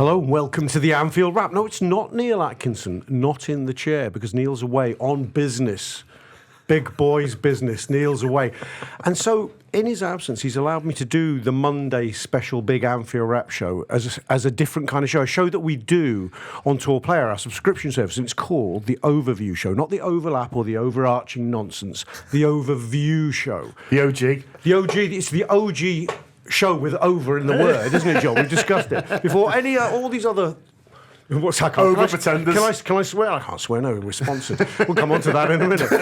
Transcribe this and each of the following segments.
Hello, welcome to the Anfield Wrap. No, it's not Neil Atkinson, not in the chair, because Neil's away on business. Big boy's business. Neil's away. And so, in his absence, he's allowed me to do the Monday special Big Anfield Wrap show as a different kind of show, a show that we do on Tour Player, our subscription service, and it's called the Overview Show, not the overlap or the overarching nonsense, the Overview Show. The OG. The OG, it's the OG show with over in the word, isn't it, John? We've discussed it before. All these other... What's that called? Pretenders. Can I swear? I can't swear. No, we're sponsored. We'll come on to that in a minute.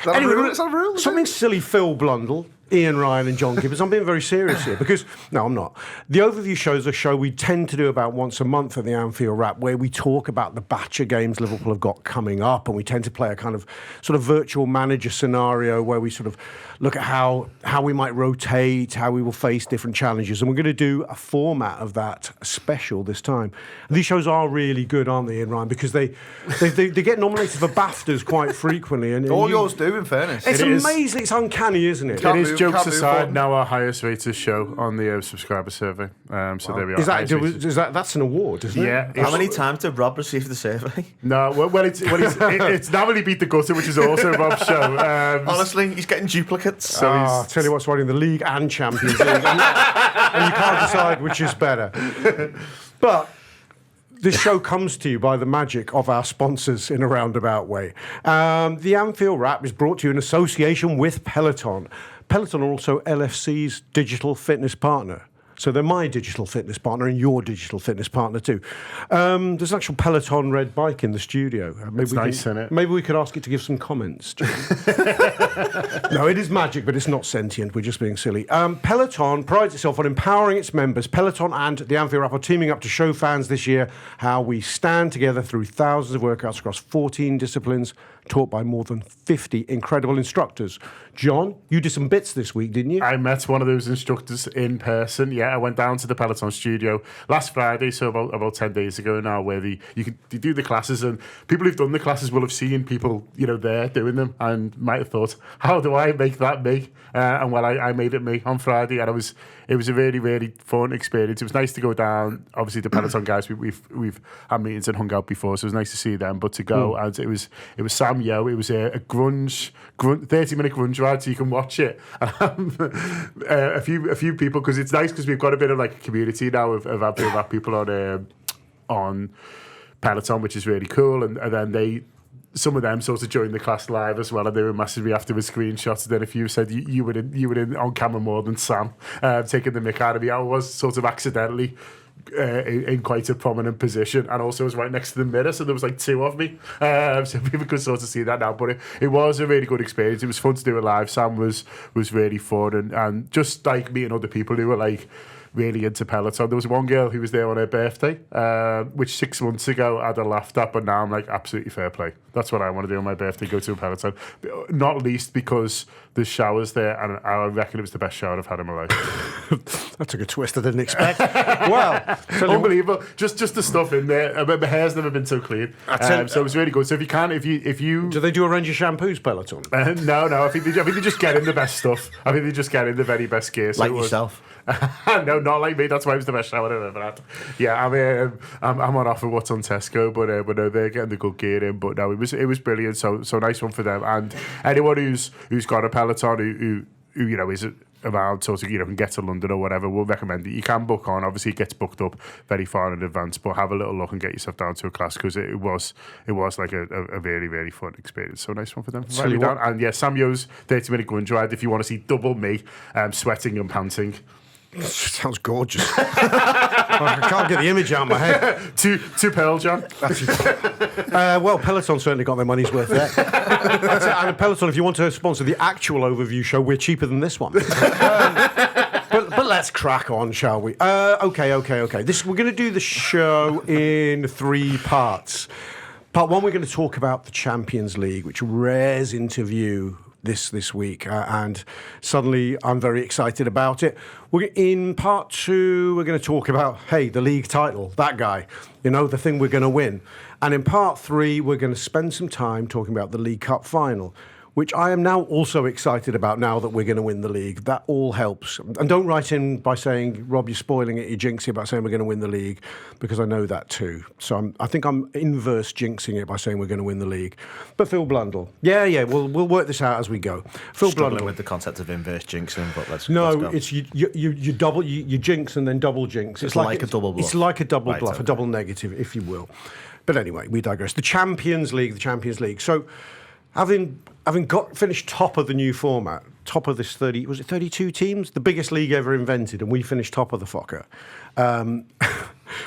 Anyway, something silly. Phil Blundell, Ian Ryan, and John Gibbons. I'm being very serious here because no, I'm not. The Overview Show is a show we tend to do about once a month at the Anfield Wrap, where we talk about the batch of games Liverpool have got coming up, and we tend to play a kind of sort of virtual manager scenario where we sort of look at how we might rotate, how we will face different challenges, and we're going to do a format of that special this time. These shows are really good, aren't they, Ian Ryan? Because they get nominated for BAFTAs quite frequently. And all yours do, in fairness. It's amazing. It's uncanny, isn't it? It is, jokes aside, now our highest rated show on the subscriber survey. So there we are. That's an award, isn't it? Yeah. How many times did Rob receive the survey? No, it's narrowly beat the gutter, which is also Rob's show. Honestly, he's getting duplicates. So I'll tell you what's right in the league and Champions League. and you can't decide which is better. But this show comes to you by the magic of our sponsors in a roundabout way. The Anfield Wrap is brought to you in association with Peloton. Peloton are also LFC's digital fitness partner. So they're my digital fitness partner and your digital fitness partner too. There's an actual Peloton red bike in the studio. It's nice, isn't it? Maybe we could ask it to give some comments. No, it is magic, but it's not sentient. We're just being silly. Peloton prides itself on empowering its members. Peloton and the Anfield Wrap are teaming up to show fans this year how we stand together through thousands of workouts across 14 disciplines, taught by more than 50 incredible instructors. John, you did some bits this week, didn't you? I met one of those instructors in person. Yeah, I went down to the Peloton studio last Friday, so about 10 days ago now, where you do the classes, and people who've done the classes will have seen people, there doing them, and might have thought, how do I make that me? And I made it me on Friday, and it was a really, really fun experience. It was nice to go down. Obviously, the Peloton guys, we've had meetings and hung out before, so it was nice to see them. But to go, and it was Sam Yo. It was a 30-minute grunge ride, so you can watch it. A few people, because it's nice because we've got a bit of like a community now of Anfield Wrap people on Peloton, which is really cool. And then some of them sort of joined the class live as well, and they were massively after with screenshots. And then a few said you were in on camera more than Sam, taking the mick out of me. I was sort of accidentally in quite a prominent position, and also was right next to the mirror, so there was like two of me, so people could sort of see that now. But it was a really good experience. It was fun to do it live. Sam was really fun, and just like meeting other people who were like really into Peloton. There was one girl who was there on her birthday, which 6 months ago I'd have laughed at, but now I'm like, absolutely fair play. That's what I want to do on my birthday, go to a Peloton. Not least because there's showers there, and I reckon it was the best shower I've had in my life. That took a twist I didn't expect. Wow. Unbelievable. Just the stuff in there. My hair's never been so clean. So it was really good. So if you... Do they do a range of shampoos, Peloton? No. I think they just get in the best stuff. I think they just get in the very best gear. So like yourself? No, not like me. That's why it was the best shower I've ever had. Yeah, I'm on offer what's on Tesco, but no, they're getting the good gear in. But no, it was brilliant. So nice one for them. And anyone who's got a Peloton who is around, sort of, can get to London or whatever, we'll recommend it. You can book on. Obviously, it gets booked up very far in advance, but have a little look and get yourself down to a class, because it was like a very, very fun experience. So nice one for them. And yeah, Sam Yo's 30-minute grunge ride, if you want to see double me sweating and panting. Sounds gorgeous. I can't get the image out of my head. to Pearl Jam. Well, Peloton certainly got their money's worth there. And Peloton, if you want to sponsor the actual Overview show, we're cheaper than this one. But let's crack on, shall we? Okay. We're going to do the show in 3 parts. Part 1, we're going to talk about the Champions League, which rears into view this week, and suddenly I'm very excited about it. In part 2, we're going to talk about, the league title, that guy, the thing we're going to win. And in part 3, we're going to spend some time talking about the League Cup final, which I am now also excited about now that we're going to win the league. That all helps. And don't write in by saying, Rob, you're spoiling it, you're jinxing it by saying we're going to win the league, because I know that too. So I think I'm inverse jinxing it by saying we're going to win the league. But Phil Blundell. Yeah, we'll work this out as we go. Phil Struggling Blundell. with the concept of inverse jinxing, but let's No, go. it's you double you jinx and then double jinx. It's like a double bluff. It's like a double Right, bluff, okay. a double negative, if you will. But anyway, we digress. The Champions League. So, having finished top of the new format, top of this 32 teams, the biggest league ever invented, and we finished top of the fucker.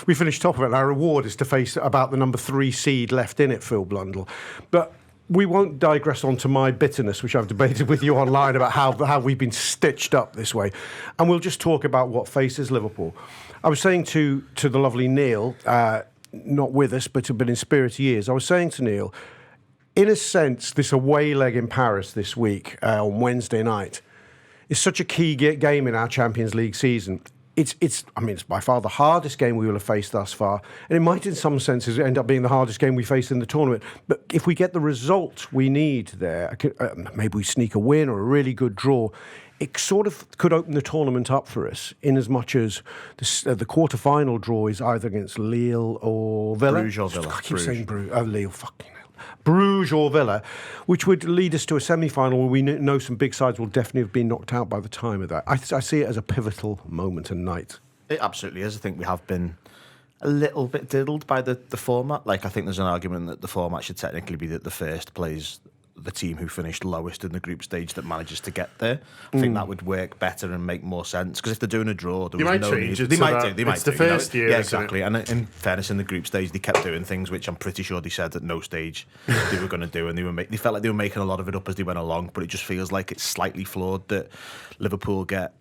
We finished top of it, and our reward is to face about the number 3 seed left in it, Phil Blundell. But we won't digress on to my bitterness, which I've debated with you online about how we've been stitched up this way. And we'll just talk about what faces Liverpool. I was saying to the lovely Neil, not with us, but in spirit he is, I was saying to Neil, in a sense, this away leg in Paris this week on Wednesday night is such a key game in our Champions League season. It's by far the hardest game we will have faced thus far, and it might in some senses end up being the hardest game we face in the tournament. But if we get the result we need there, maybe we sneak a win or a really good draw, it sort of could open the tournament up for us, in as much as the quarter-final draw is either against Lille or Villa. Bruges or Villa. I keep saying Bruges. Oh, Lille, fucking hell. Bruges or Villa, which would lead us to a semi-final where we know some big sides will definitely have been knocked out by the time of that. I see it as a pivotal moment and night. It absolutely is. I think we have been a little bit diddled by the format. Like, I think there's an argument that the format should technically be that the first plays the team who finished lowest in the group stage that manages to get there. I think that would work better and make more sense, because if they're doing a draw, there was no need. They might do. It's the first year. Yeah, exactly. And in fairness, in the group stage, they kept doing things which I'm pretty sure they said at no stage they were going to do, and they felt like they were making a lot of it up as they went along. But it just feels like it's slightly flawed that Liverpool get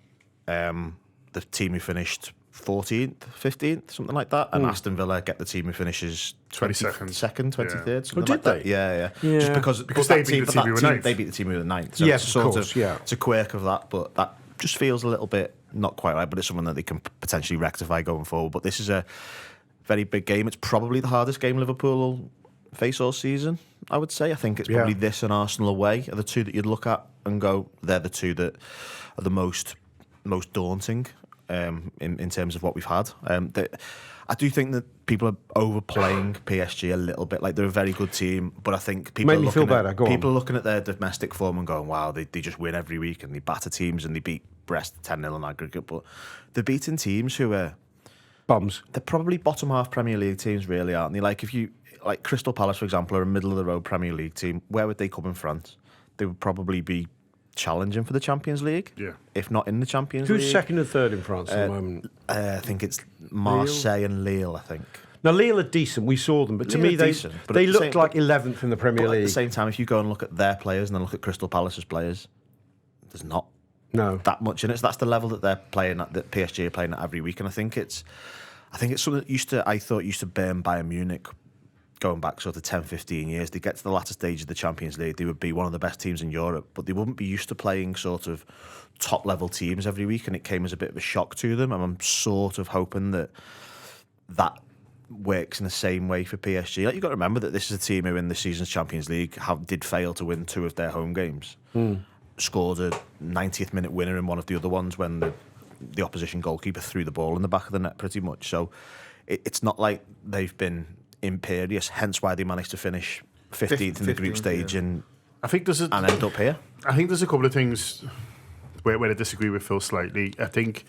the team who finished 14th, 15th, something like that, and Aston Villa get the team who finishes 22nd, 23rd, something did like that. they? Yeah. Yeah. Just because they beat the team who were ninth. They beat the team who were ninth. So Yes, it's of sort course, of, yeah. it's a quirk of that, but that just feels a little bit not quite right. But it's something that they can potentially rectify going forward. But this is a very big game. It's probably the hardest game Liverpool will face all season, I would say. I think it's probably this and Arsenal away are the two that you'd look at and go, they're the two that are the most daunting. In terms of what we've had, I do think that people are overplaying PSG a little bit. Like, they're a very good team, but I think people Make me feel better. Go on. People are looking at their domestic form and going, "Wow, they just win every week and they batter teams and they beat Brest 10-0 in aggregate." But they're beating teams who are Bums. they're probably bottom half Premier League teams, really, aren't they? Like, if you like Crystal Palace, for example, are a middle of the road Premier League team. Where would they come in France? They would probably be challenging for the Champions League, if not in the Champions League. Who's second and third in France at the moment? I think it's Marseille and Lille, I think. Now, Lille are decent. We saw them, but to Lille me, are they decent, but they at the looked same- like 11th in the Premier But at League. the same time, if you go and look at their players and then look at Crystal Palace's players, there's not No. that much in it. So that's the level that they're playing at, that PSG are playing at every week. And I think it's something that I thought used to burn Bayern Munich going back sort of 10, 15 years. They get to the latter stage of the Champions League, they would be one of the best teams in Europe, but they wouldn't be used to playing sort of top level teams every week, and it came as a bit of a shock to them. And I'm sort of hoping that works in the same way for PSG. Like, you've got to remember that this is a team who in this season's Champions League did fail to win 2 of their home games. Scored a 90th minute winner in one of the other ones when the opposition goalkeeper threw the ball in the back of the net pretty much. So it's not like they've been imperious, hence why they managed to finish 15th in the group stage and I think end up here. I think there's a couple of things where I disagree with Phil slightly. I think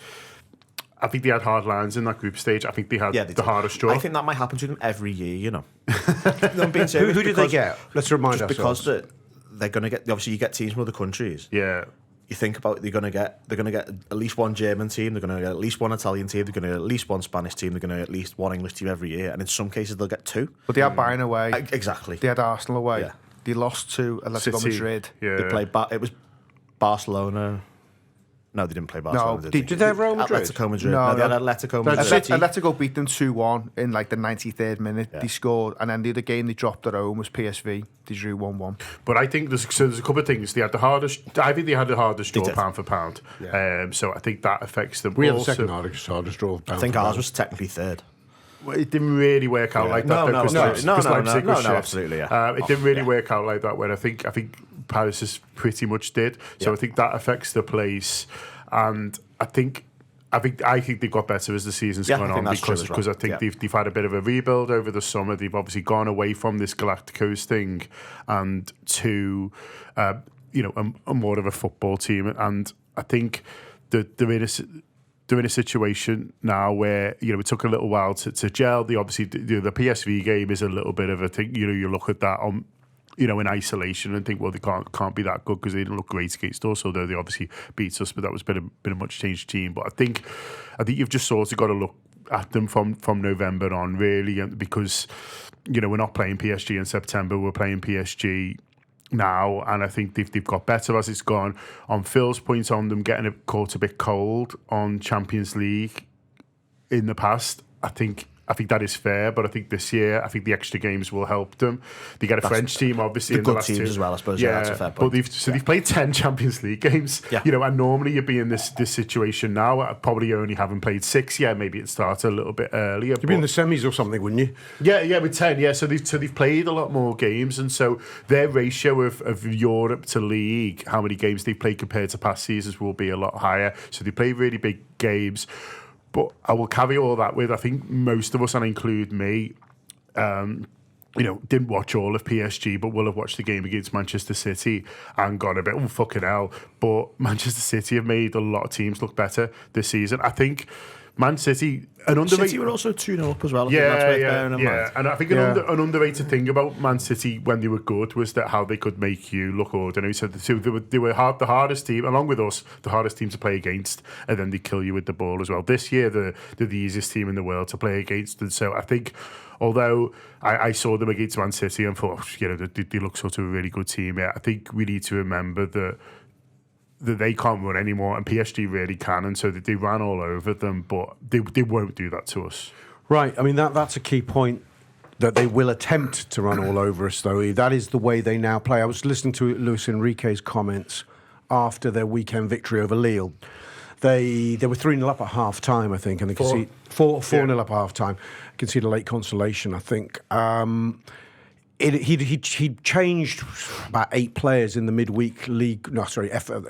they had hard lines in that group stage. I think they had the hardest draw. I think that might happen to them every year, you know. No, I'm being serious, Who did they get? Let's remind ourselves. Because they're going to get, obviously you get teams from other countries. Yeah. You think about they're going to get at least one German team, they're going to get at least one Italian team, they're going to get at least one Spanish team, they're going to get at least one English team every year, and in some cases they'll get 2. But they had Bayern away. Exactly. They had Arsenal away. Yeah. They lost to Atletico City. Madrid. Yeah. They played. It was Barcelona. No, they didn't play Barcelona. No, did did they have Real Madrid? Atletico Madrid. No, they had no. Atletico That's Madrid. City. Atletico beat them 2-1 in like the 93rd minute. Yeah. They scored, and then the other game they dropped at home was PSV. They drew 1-1. But I think there's a couple of things. I think they had the hardest draw did. pound for pound. Yeah. So I think that affects them. We had the Also, second hardest draw. I think ours was technically 3rd. well, it didn't really work out like that. No, because no, Leipzig no, was no, shit. absolutely, yeah. It didn't really work out like that. When I think Paris pretty much did. So I think that affects the place, and I think they've got better as the season's gone on because I think they've had a bit of a rebuild over the summer. They've obviously gone away from this Galacticos thing and to a more of a football team, and I think that they're in a situation now where it took a little while to gel. The PSV game is a little bit of a thing. You look at that on in isolation and think, well, they can't be that good because they didn't look great against us, although they obviously beat us, but that was been a much changed team. But I think you've just sort of got to look at them from November on, really, because we're not playing PSG in September, we're playing PSG now, and I think they've got better as it's gone. On Phil's point on them getting caught a bit cold on Champions League in the past, I think that is fair, but I think this year, the extra games will help them. They get a French team, obviously, in the last teams two. as well, I suppose. Yeah, that's a fair point. But they've played 10 Champions League games. Yeah. And normally you'd be in this situation now. Probably only haven't played 6 yet. Maybe it starts a little bit earlier. You'd be in the semis or something, wouldn't you? Yeah, with 10. Yeah, so they've played a lot more games, and so their ratio of Europe to league, how many games they've played compared to past seasons, will be a lot higher. So they play really big games. But I will caveat all that with, I think most of us, and include me, didn't watch all of PSG, but will have watched the game against Manchester City and gone a bit, oh, fucking hell. But Manchester City have made a lot of teams look better this season. I think Man City... City were also 2-0 up as well. I think that's worth bearing in mind. And I think an underrated thing about Man City when they were good was that how they could make you look ordinary. So they were the hardest team, along with us, the hardest team to play against, and then they kill you with the ball as well. This year, they're the easiest team in the world to play against, and so I think, although I saw them against Man City and thought, they look sort of a really good team, I think we need to remember that they can't run anymore, and PSG really can, and so they ran all over them, but they won't do that to us. Right, I mean, that's a key point, that they will attempt to run all over us, though. That is the way they now play. I was listening to Luis Enrique's comments after their weekend victory over Lille. They were 3-0 up at half-time, I think, and they conceded 4-0 up at half-time. Conceded a late consolation, I think. He changed about 8 players in the midweek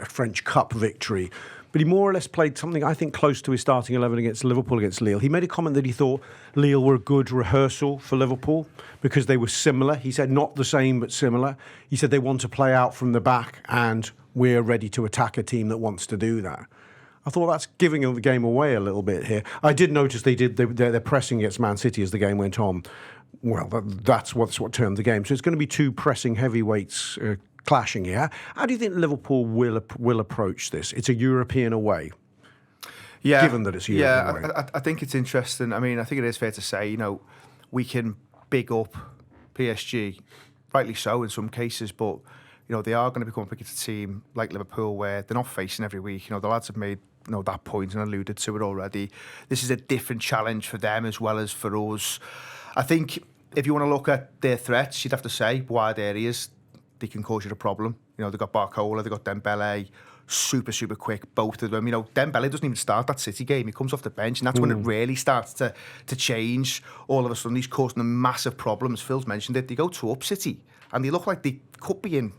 French Cup victory, but he more or less played something I think close to his starting 11 against Liverpool against Lille. He made a comment that he thought Lille were a good rehearsal for Liverpool because they were similar. He said not the same but similar. He said they want to play out from the back and we're ready to attack a team that wants to do that. I thought that's giving the game away a little bit here. I did notice they're pressing against Man City as the game went on. Well, that's what turned the game. So it's going to be 2 pressing heavyweights clashing here. How do you think Liverpool will approach this? It's a European away. Yeah, given that it's a European away. I think it's interesting. I mean, I think it is fair to say, we can big up PSG, rightly so in some cases, but they are going to become up against a team like Liverpool where they're not facing every week. The lads have made that point and alluded to it already. This is a different challenge for them as well as for us. I think if you want to look at their threats, you'd have to say wide areas, they can cause you a problem. They've got Barcola, they've got Dembele, super, super quick, both of them. Dembele doesn't even start that City game. He comes off the bench, and that's when it really starts to change. All of a sudden, he's causing them massive problems. Phil's mentioned it. They go 2-up City, and they look like they could be in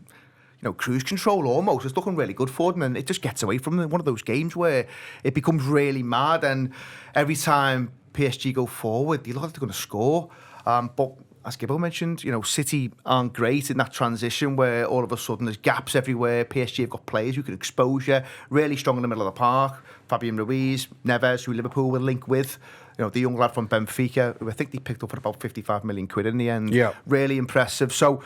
cruise control almost. It's looking really good for them, and it just gets away from them. One of those games where it becomes really mad, and every time PSG go forward, they look like they're going to score. But as Gibbons mentioned, City aren't great in that transition where all of a sudden there's gaps everywhere. PSG have got players who can expose you, really strong in the middle of the park. Fabian Ruiz, Neves, who Liverpool will link with. The young lad from Benfica, who I think they picked up for about 55 million quid in the end. Yeah. Really impressive. So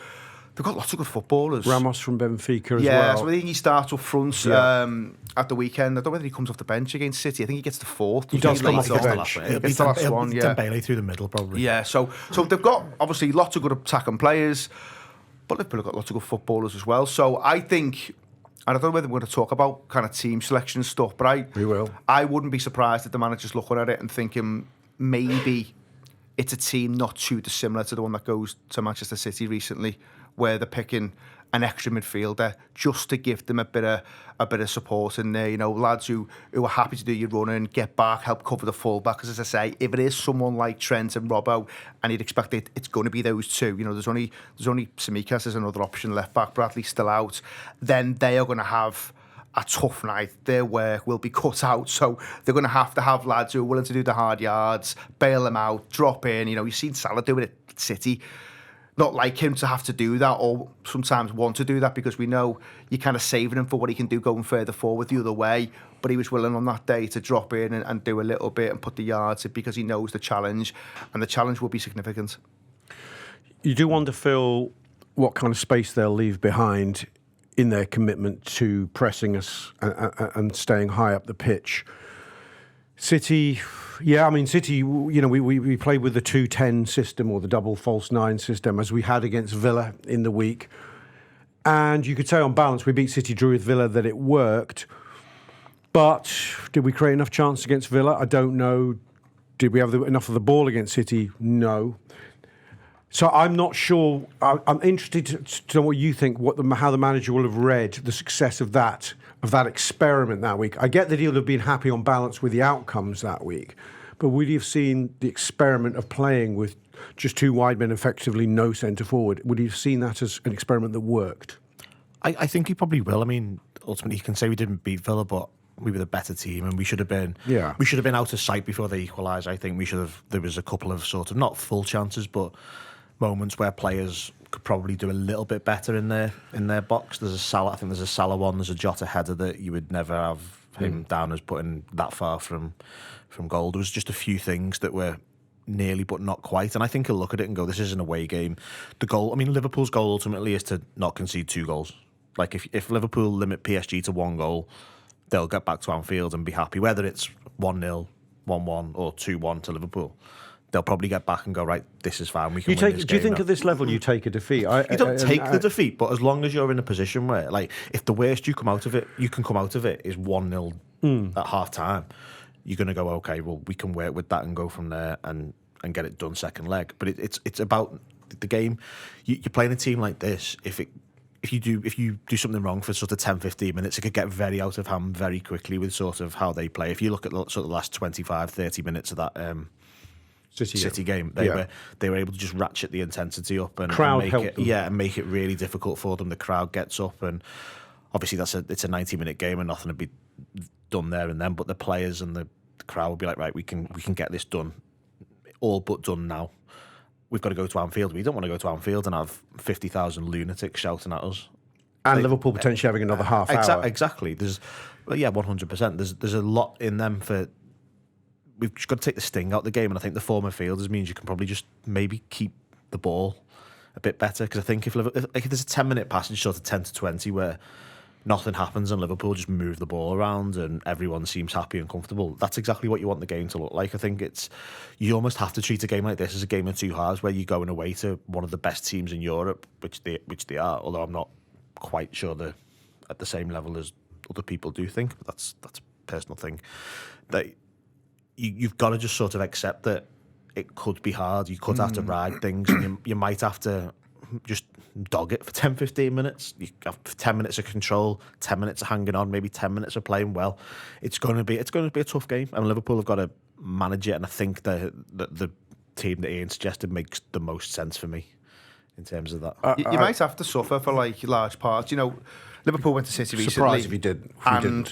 they've got lots of good footballers. Ramos from Benfica as well. Yeah, so I think he starts up front at the weekend. I don't know whether he comes off the bench against City. I think he gets the 4th. He does come off the bench. He's the last one, yeah. Dembele through the middle, probably. Yeah, so they've got, obviously, lots of good attacking players, but Liverpool have got lots of good footballers as well. So I think, and I don't know whether we're going to talk about kind of team selection stuff, but we will. I wouldn't be surprised if the manager's looking at it and thinking maybe it's a team not too dissimilar to the one that goes to Manchester City recently, where they're picking an extra midfielder just to give them a bit of support in there. Lads who are happy to do your running, get back, help cover the fullback. Because as I say, if it is someone like Trent and Robbo, and you'd expect it's going to be those two. There's only Tsimikas as another option left back. Bradley's still out. Then they are going to have a tough night. Their work will be cut out, so they're going to have lads who are willing to do the hard yards, bail them out, drop in. You've seen Salah do it at City. Not like him to have to do that, or sometimes want to do that, because we know you're kind of saving him for what he can do going further forward the other way. But he was willing on that day to drop in and do a little bit and put the yards in, because he knows the challenge, and the challenge will be significant. You do wonder, Phil, what kind of space they'll leave behind in their commitment to pressing us and staying high up the pitch. City, City, we played with the 2-10 system, or the double false 9 system, as we had against Villa in the week. And you could say on balance, we beat City, drew with Villa, that it worked. But did we create enough chance against Villa? I don't know. Did we have enough of the ball against City? No. So I'm not sure. I'm interested to know what you think. How the manager will have read the success of that experiment that week. I get that he'll have been happy on balance with the outcomes that week, but would he have seen the experiment of playing with just 2 wide men, effectively no centre forward? Would he have seen that as an experiment that worked? I think he probably will. I mean, ultimately, you can say we didn't beat Villa, but we were the better team, and we should have been. Yeah. We should have been out of sight before they equalised. I think we should have. There was a couple of sort of not full chances, but moments where players could probably do a little bit better in their box. There's a Salah, I think there's a Salah one, there's a Jota header that you would never have him down as putting that far from goal. There was just a few things that were nearly but not quite, and I think he'll look at it and go, this is an away game. The goal, Liverpool's goal ultimately is to not concede 2 goals. Like if Liverpool limit PSG to 1 goal, they'll get back to Anfield and be happy, whether it's 1-0, 1-1 or 2-1 to Liverpool. They'll probably get back and go, right, this is fine. We can win this game. Do you think at this level you take a defeat? You don't take the defeat, but as long as you're in a position where, like, if the worst you can come out of it is 1-0 at half time, you're going to go, okay, well, we can work with that and go from there and get it done second leg. But it's about the game. You're playing a team like this. If you do something wrong for sort of 10-15 minutes, it could get very out of hand very quickly with sort of how they play. If you look at sort of the last 25-30 minutes of that City game, they were able to just ratchet the intensity up and make it really difficult for them. The crowd gets up, and obviously it's a 90-minute game and nothing to be done there and then. But the players and the crowd will be like, right, we can get this done, all but done now. We've got to go to Anfield. We don't want to go to Anfield and have 50,000 lunatics shouting at us. And Liverpool potentially having another half hour. Exactly. 100%. There's a lot in them for. We've just got to take the sting out of the game, and I think the former fielders means you can probably just maybe keep the ball a bit better. Because I think if there's a 10-minute passage, sort of 10 to 20, where nothing happens and Liverpool just move the ball around and everyone seems happy and comfortable, that's exactly what you want the game to look like. I think you almost have to treat a game like this as a game of 2 halves, where you're going away to one of the best teams in Europe, which they are. Although I'm not quite sure they're at the same level as other people do think. But that's a personal thing. That you've got to just sort of accept that it could be hard. You could have to ride things, and you might have to just dog it for 10-15 minutes. You have 10 minutes of control, 10 minutes of hanging on, maybe 10 minutes of playing well. It's going to be a tough game, and Liverpool have got to manage it. And I think the team that Ian suggested makes the most sense for me in terms of that. You might have to suffer for large parts. Liverpool went to City recently. Surprised if he did.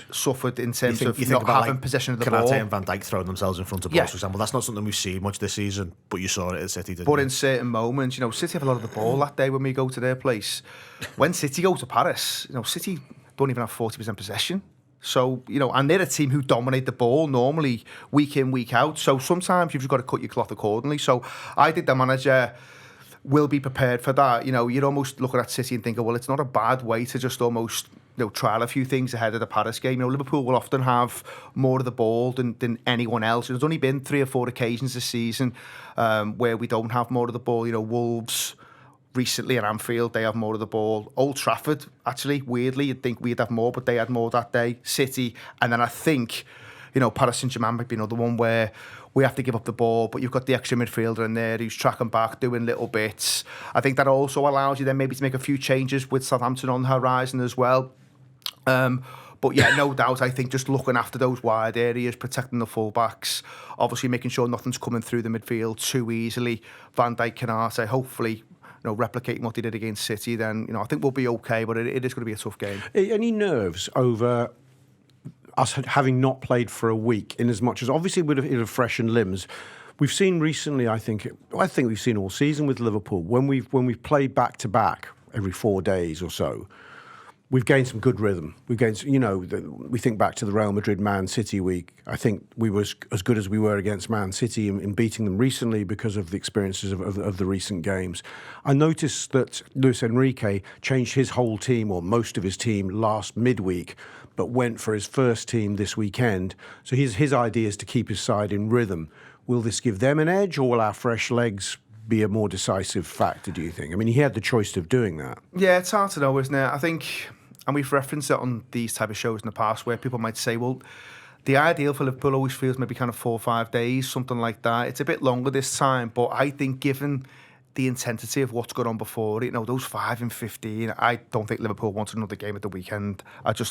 Suffered in terms of not having possession of the ball. Kanate and Van Dijk throwing themselves in front of balls, for example. That's not something we've seen much this season, but you saw it at City, didn't you? But in certain moments, City have a lot of the ball that day when we go to their place. When City go to Paris, City don't even have 40% possession. So, and they're a team who dominate the ball normally week in, week out. So sometimes you've just got to cut your cloth accordingly. So I think the manager will be prepared for that. You're almost looking at City and thinking, well, it's not a bad way to just almost trial a few things ahead of the Paris game. Liverpool will often have more of the ball than anyone else. There's only been 3 or 4 occasions this season where we don't have more of the ball. Wolves recently at Anfield, they have more of the ball. Old Trafford, actually, weirdly, you'd think we'd have more, but they had more that day. City, and then I think Paris Saint-Germain might be another one where we have to give up the ball, but you've got the extra midfielder in there who's tracking back, doing little bits. I think that also allows you then maybe to make a few changes with Southampton on the horizon as well. But yeah, no doubt, I think just looking after those wide areas, protecting the full-backs, obviously making sure nothing's coming through the midfield too easily. Van Dijk and Arte, hopefully, replicating what they did against City, then, I think we'll be okay, but it is going to be a tough game. Any nerves over us having not played for a week, in as much as obviously it would have freshened limbs? We've seen recently, I think we've seen all season with Liverpool, when we've played back-to-back every 4 days or so, we've gained some good rhythm. We've gained, we think back to the Real Madrid-Man City week. I think we were as good as we were against Man City in beating them recently because of the experiences of the recent games. I noticed that Luis Enrique changed his whole team, or most of his team, last midweek, but went for his first team this weekend. So his idea is to keep his side in rhythm. Will this give them an edge, or will our fresh legs be a more decisive factor, do you think? I mean, he had the choice of doing that. Yeah, it's hard to know, isn't it? I think, and we've referenced it on these type of shows in the past, where people might say, well, the ideal for Liverpool always feels maybe kind of 4 or 5 days, something like that. It's a bit longer this time, but I think given the intensity of what's gone on before, those 5 and 15, I don't think Liverpool wants another game at the weekend.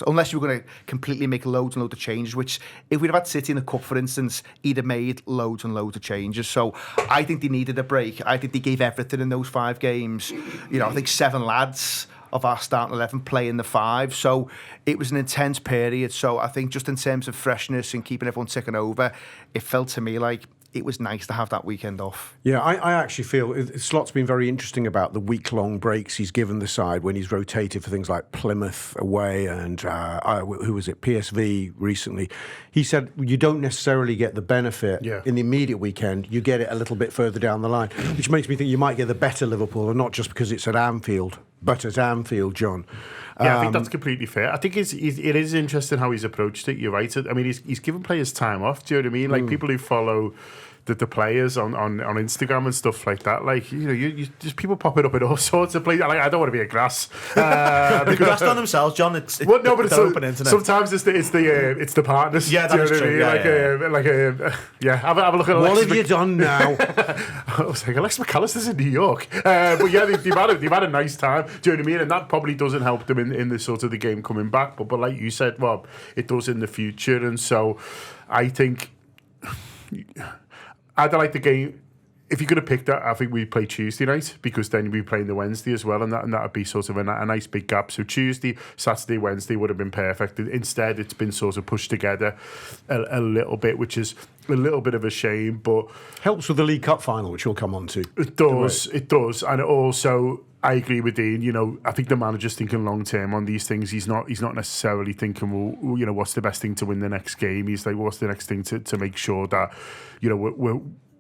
Unless you were going to completely make loads and loads of changes, which if we'd have had City in the Cup, for instance, he'd have made loads and loads of changes. So I think they needed a break. I think they gave everything in those 5 games. I think 7 lads of our starting 11 play in the 5. So it was an intense period. So I think just in terms of freshness and keeping everyone ticking over, it felt to me like it was nice to have that weekend off. Yeah, I actually feel Slot's been very interesting about the week-long breaks he's given the side when he's rotated for things like Plymouth away and who was it, PSV recently. He said you don't necessarily get the benefit in the immediate weekend. You get it a little bit further down the line, which makes me think you might get the better Liverpool, and not just because it's at Anfield, but at Anfield, John. Yeah, I think that's completely fair. I think it is interesting how he's approached it. You're right. I mean, he's given players time off. Do you know what I mean? Like people who follow the players on Instagram and stuff like that. Like, you just people popping up in all sorts of places. Like, I don't want to be a grass. Because that's done themselves, John. It's open internet. Sometimes it's the partners. Yeah, that's true. Have a look at Alex. What have you done now? I was like, Alex McAllister's in New York. But yeah, they've had a nice time. Do you know what I mean? And that probably doesn't help them in the sort of the game coming back. But like you said, Rob, it does in the future. And so I think I'd like the game. If you could have picked that, I think we'd play Tuesday night, because then we'd be playing the Wednesday as well, and that would be sort of a nice big gap. So Tuesday, Saturday, Wednesday would have been perfect. Instead, it's been sort of pushed together a little bit, which is a little bit of a shame, but helps with the League Cup final, which we'll come on to. It does, and it also, I agree with Dean. I think the manager's thinking long term on these things. He's not necessarily thinking, well, what's the best thing to win the next game. He's like, what's the next thing to make sure that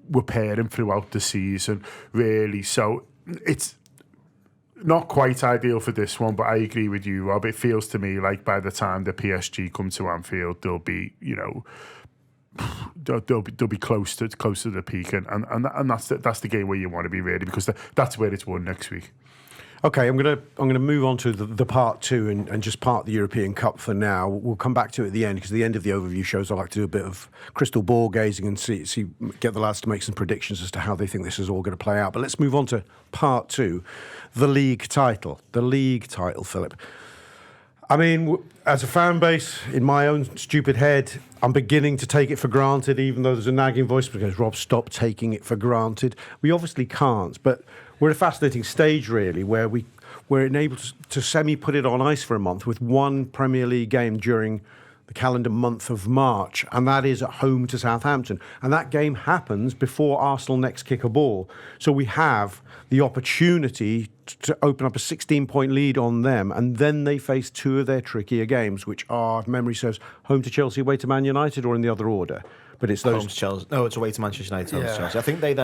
we're pairing throughout the season, really. So it's not quite ideal for this one, but I agree with you, Rob. It feels to me like by the time the PSG come to Anfield, they'll be, they'll be close to the peak, and that's the game where you want to be, really, because that's where it's won next week. Okay, I'm gonna move on to the part 2 and just part the European Cup for now. We'll come back to it at the end, because at the end of the overview shows I like to do a bit of crystal ball gazing and get the lads to make some predictions as to how they think this is all going to play out. But let's move on to part 2, the league title. The league title, Philip. I mean, as a fan base, in my own stupid head, I'm beginning to take it for granted, even though there's a nagging voice that goes, Rob, stop taking it for granted. We obviously can't, but we're at a fascinating stage, really, where we're enabled to semi-put it on ice for a month with one Premier League game during the calendar month of March, and that is at home to Southampton. And that game happens before Arsenal next kick a ball. So we have the opportunity to open up a 16-point lead on them, and then they face 2 of their trickier games, which are, if memory serves, home to Chelsea, away to Man United, or in the other order. But it's those. Home to Chelsea. No, it's away to Manchester United. Home to Chelsea. I think they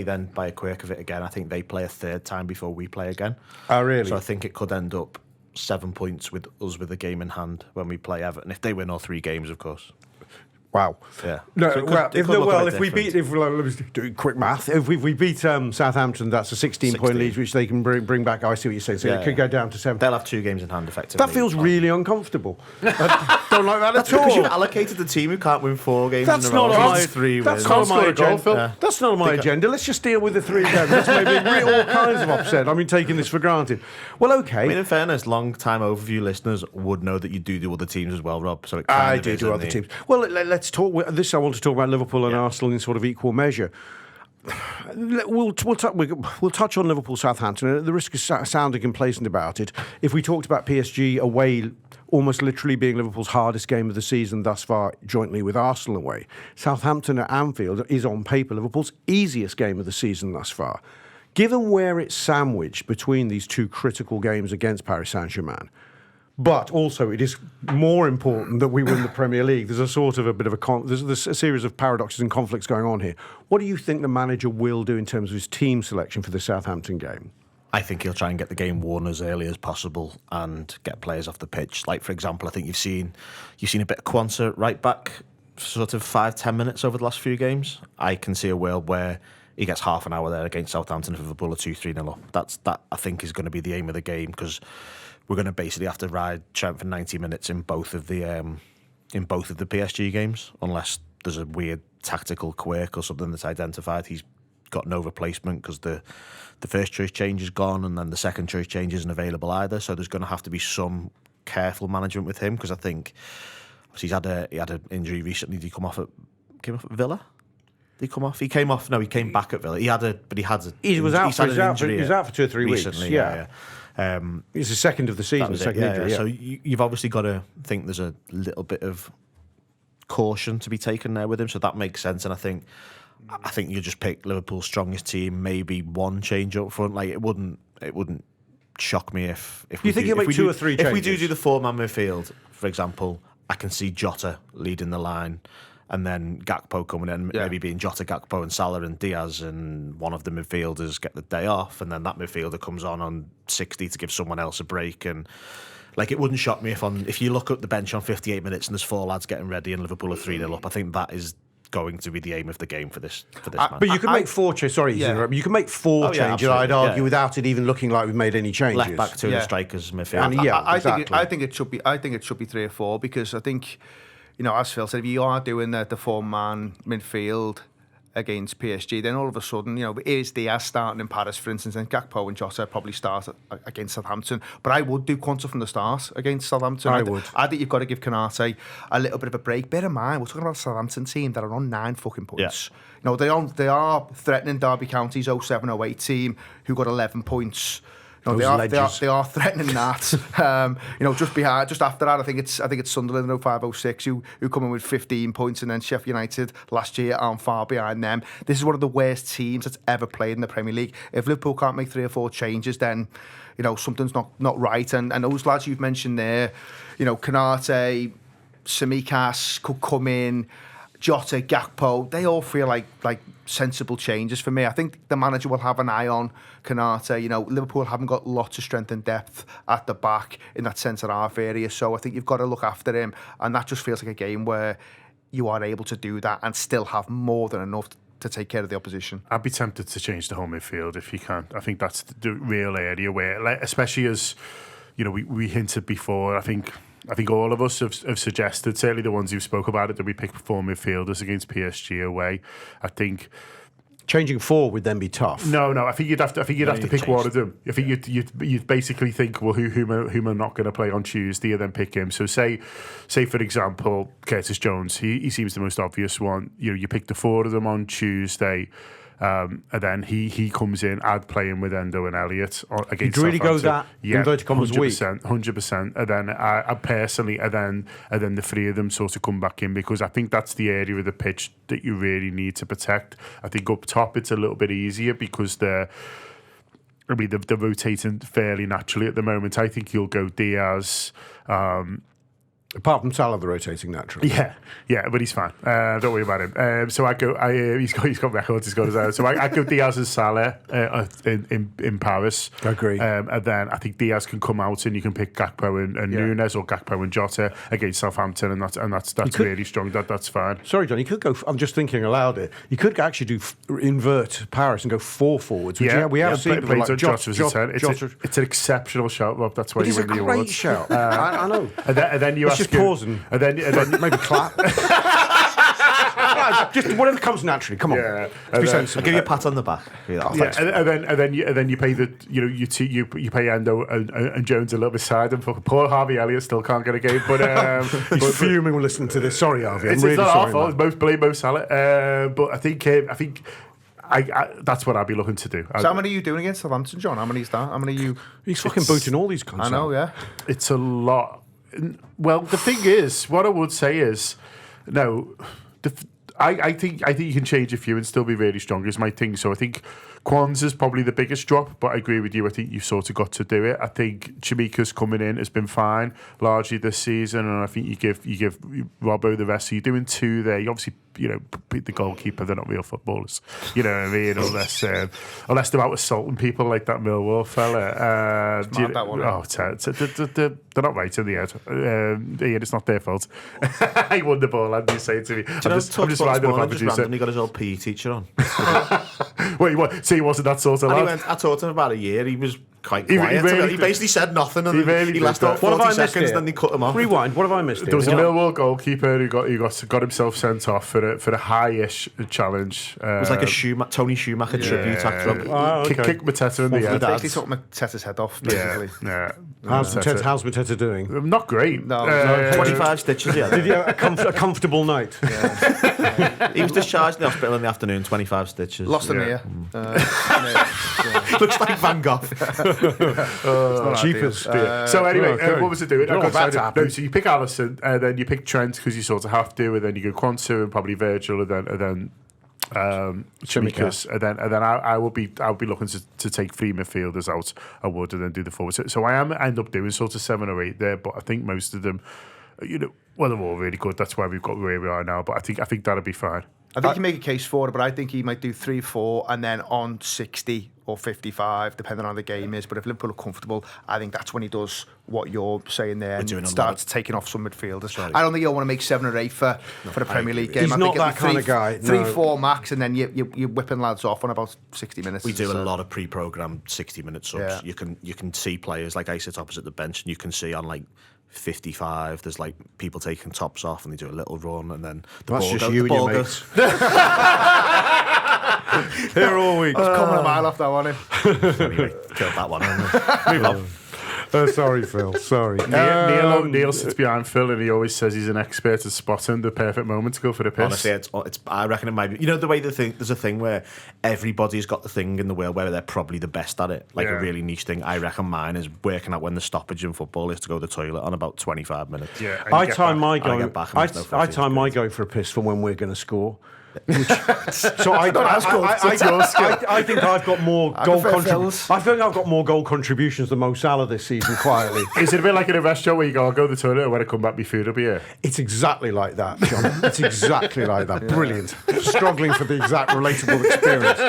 then, by a quirk of it again, I think they play a third time before we play again. Oh, really? So I think it could end up 7 points with us with a game in hand when we play Everton, if they win all 3 games, of course. Wow. Yeah. No, So it could- well, it could look a bit if we beat, let me do quick math. If we beat Southampton, that's a 16-point lead, which they can bring back. I see what you're saying. So it could go down to 7. They'll have 2 games in hand, effectively. That feels really uncomfortable. I don't like that at all. Because you've allocated the team who can't win 4 games That's in a row. not on my. That's 3 That's wins. not on my Score a goal, agenda. Phil. That's not on my agenda. Let's just deal with the 3 games. That's maybe all kinds of upset. I mean, taking this for granted. Well, okay. I mean, in fairness, long-time overview listeners would know that you do other teams as well, Rob. So it I do other teams. Well, let's talk. This I want to talk about Liverpool and Arsenal in sort of equal measure. We'll touch on Liverpool Southampton at the risk of sounding complacent about it. If we talked about PSG away, almost literally being Liverpool's hardest game of the season thus far, jointly with Arsenal away, Southampton at Anfield is on paper Liverpool's easiest game of the season thus far. Given where it's sandwiched between these 2 critical games against Paris Saint-Germain, but also it is more important that we win the Premier League. There's a sort of a bit of there's a series of paradoxes and conflicts going on here. What do you think the manager will do in terms of his team selection for the Southampton game? I think he'll try and get the game won as early as possible and get players off the pitch. Like, for example, I think you've seen a bit of Quansah right back, sort of 5-10 minutes over the last few games. I can see a world where he gets half an hour there against Southampton if Liverpool are 2-3-0 up. That I think is going to be the aim of the game, because we're going to basically have to ride Trent for 90 minutes in both of the PSG games, unless there's a weird tactical quirk or something that's identified. He's got no replacement because the first choice change is gone, and then the second choice change isn't available either. So there's going to have to be some careful management with him, because I think he had an injury recently. Did he came off at Villa? Did he come off? He came off. No, he came back at Villa. He was out for 2 or 3 weeks. Recently, yeah. It's the second of the season. Injury. So you've obviously got to think there's a little bit of caution to be taken there with him. So that makes sense. And I think you just pick Liverpool's strongest team, maybe 1 change up front. Like, it wouldn't shock me if you think he'll make 2 or 3 changes. If we do the 4-man midfield, for example, I can see Jota leading the line, and then Gakpo coming in, maybe being Jota, Gakpo and Salah and Diaz, and one of the midfielders get the day off, and then that midfielder comes on 60 to give someone else a break. And like, it wouldn't shock me if you look at the bench on 58 minutes and there's 4 lads getting ready and Liverpool are 3-0 up. I think that is going to be the aim of the game for this match. But you can make 4 changes. Sorry, you can make 4 changes. I'd argue without it even looking like we've made any changes. Left back, 2 of the strikers, midfield. I think it should be 3 or 4, because I think, as Phil said, if you are doing the 4-man midfield against PSG, then all of a sudden, is Diaz starting in Paris, for instance, and Gakpo and Jota probably start against Southampton. But I would do Quansah from the start against Southampton. I think you've got to give Konate a little bit of a break. Bear in mind, we're talking about a Southampton team that are on 9 fucking points. Yeah. They are threatening Derby County's 07-08 team, who got 11 points. They are threatening that. Just after that, I think it's Sunderland 05-06 who come in with 15 points, and then Sheffield United last year aren't far behind them. This is one of the worst teams that's ever played in the Premier League. If Liverpool can't make 3 or 4 changes, then something's not right. And those lads you've mentioned there, Konate, Tsimikas could come in, Jota, Gakpo, they all feel like sensible changes for me. I think the manager will have an eye on Konate. Liverpool haven't got lots of strength and depth at the back in that centre-half area, so I think you've got to look after him, and that just feels like a game where you are able to do that and still have more than enough to take care of the opposition. I'd be tempted to change the whole midfield if you can. I think that's the real area where, especially as we hinted before, I think all of us have suggested, certainly the ones who spoke about it, that we pick 4 midfielders against PSG away. I think changing 4 would then be tough. No. I think you'd have to pick one of them. I think you'd basically think, well, who am not going to play on Tuesday, and then pick him. So say for example, Curtis Jones. He seems the most obvious one. You pick the 4 of them on Tuesday. And then he comes in, playing with Endo and Elliott against You'd really go Southampton. that inverted commas weak. 100%. And then I personally, and then the 3 of them sort of come back in, because I think that's the area of the pitch that you really need to protect. I think up top it's a little bit easier because they're rotating fairly naturally at the moment. I think you'll go Diaz, Apart from Salah, the rotating naturally. Yeah, but he's fine. Don't worry about him. So he's got records. He's got his own. So I go Diaz and Salah in Paris. I agree. And then I think Diaz can come out and you can pick Gakpo and Nunes or Gakpo and Jota against Southampton, and that's really strong. That's fine. Sorry, John. You could go. I'm just thinking aloud here. You could actually invert Paris and go 4 forwards. We have seen people like Jota. It's an exceptional shout, Rob. That's why you win the awards. It's a great shout. I know. And then you just pause and then maybe clap. Just whatever comes naturally. Come on. Yeah. Be sensible. I'll give you a pat on the back. And then you pay you pay Endo and Jones a little bit side, and poor Harvey Elliott still can't get a game. But he's fuming when listening to this. Sorry, Harvey. I'm really not sorry. Our fault. It's both blame Mo Salah. But I think that's what I'd be looking to do. So how many are you doing against Southampton, John? How many is that? How many are you? He's fucking booting all these cunts. I know, out. yeah. It's a lot. Well, the thing is, what I would say is, no, I think you can change a few and still be really strong is my thing. So I think Kwanzaa's probably the biggest drop, but I agree with you. I think you've sort of got to do it. I think Chimika's coming in has been fine largely this season, and I think you give Robbo the rest. So you're doing 2 there. You obviously beat the goalkeeper. They're not real footballers. You know what I mean? Unless they're out assaulting people like that Millwall fella. They're not right in the head. Ian, it's not their fault. He won the ball, and you say it to me. I'm just riding the producer. Just randomly got his old PE teacher on. Wait, what? So he wasn't that sort of lad? I taught him about a year. He was quite quiet. He basically said nothing, and he lasted 40 seconds, then they cut him off. Rewind. What have I missed? There was a Millwall goalkeeper who got himself sent off for a high-ish challenge. It was like a Tony Schumacher tribute act. Kick Mateta in the head. He basically took Mateta's head off, basically. Yeah. How's Mateta doing? Not great. No, 25 stitches. Yeah. Did he have a comfortable night? He was discharged in the hospital in the afternoon. 25 stitches. Lost an ear. Looks like Van Gogh. Cheapest. So anyway, what was it doing? So you pick Alisson, and then you pick Trent because you sort of have to, and then you go Quansah and probably Virgil, and then Chimikas, and then I would be looking to take 3 midfielders out. I would, and then do the forwards. So I end up doing sort of 7 or 8 there, but I think most of them, they're all really good. That's why we've got where we are now. But I think that'll be fine. I think you make a case for it, but I think he might do 3, 4, and then on 60 or 55, depending on how the game is. But if Liverpool are comfortable, I think that's when he does what you're saying there and starts taking off some midfielders. Right. I don't think he'll want to make 7 or 8 for the Premier League game. He's not that kind of guy. 3, 4 max, and then you're whipping lads off on about 60 minutes. We do a lot of pre-programmed 60-minute subs. Yeah. You can see players, like I sit opposite the bench, and you can see on like 55, there's like people taking tops off and they do a little run, and then the ball goes. You and your mates. Here all week. Coming a mile off that one. Anyway, killed that one. Move on. Sorry, Phil. Sorry. Neil sits behind Phil, and he always says he's an expert at spotting the perfect moment to go for the piss. Honestly, it's I reckon it might be. The way there's a thing where everybody's got the thing in the world where they're probably the best at it, like a really niche thing. I reckon mine is working out when the stoppage in football is to go to the toilet on about 25 minutes. Yeah, I time my going for a piss from when we're going to score. So I think I've got more goal contributions. I think I've got more goal contributions than Mo Salah this season. Quietly, is it a bit like in a restaurant where you go, I'll go to the toilet, and when I come back, my food will be here? It's exactly like that, John. It's exactly like that. Brilliant. Struggling for the exact relatable experience.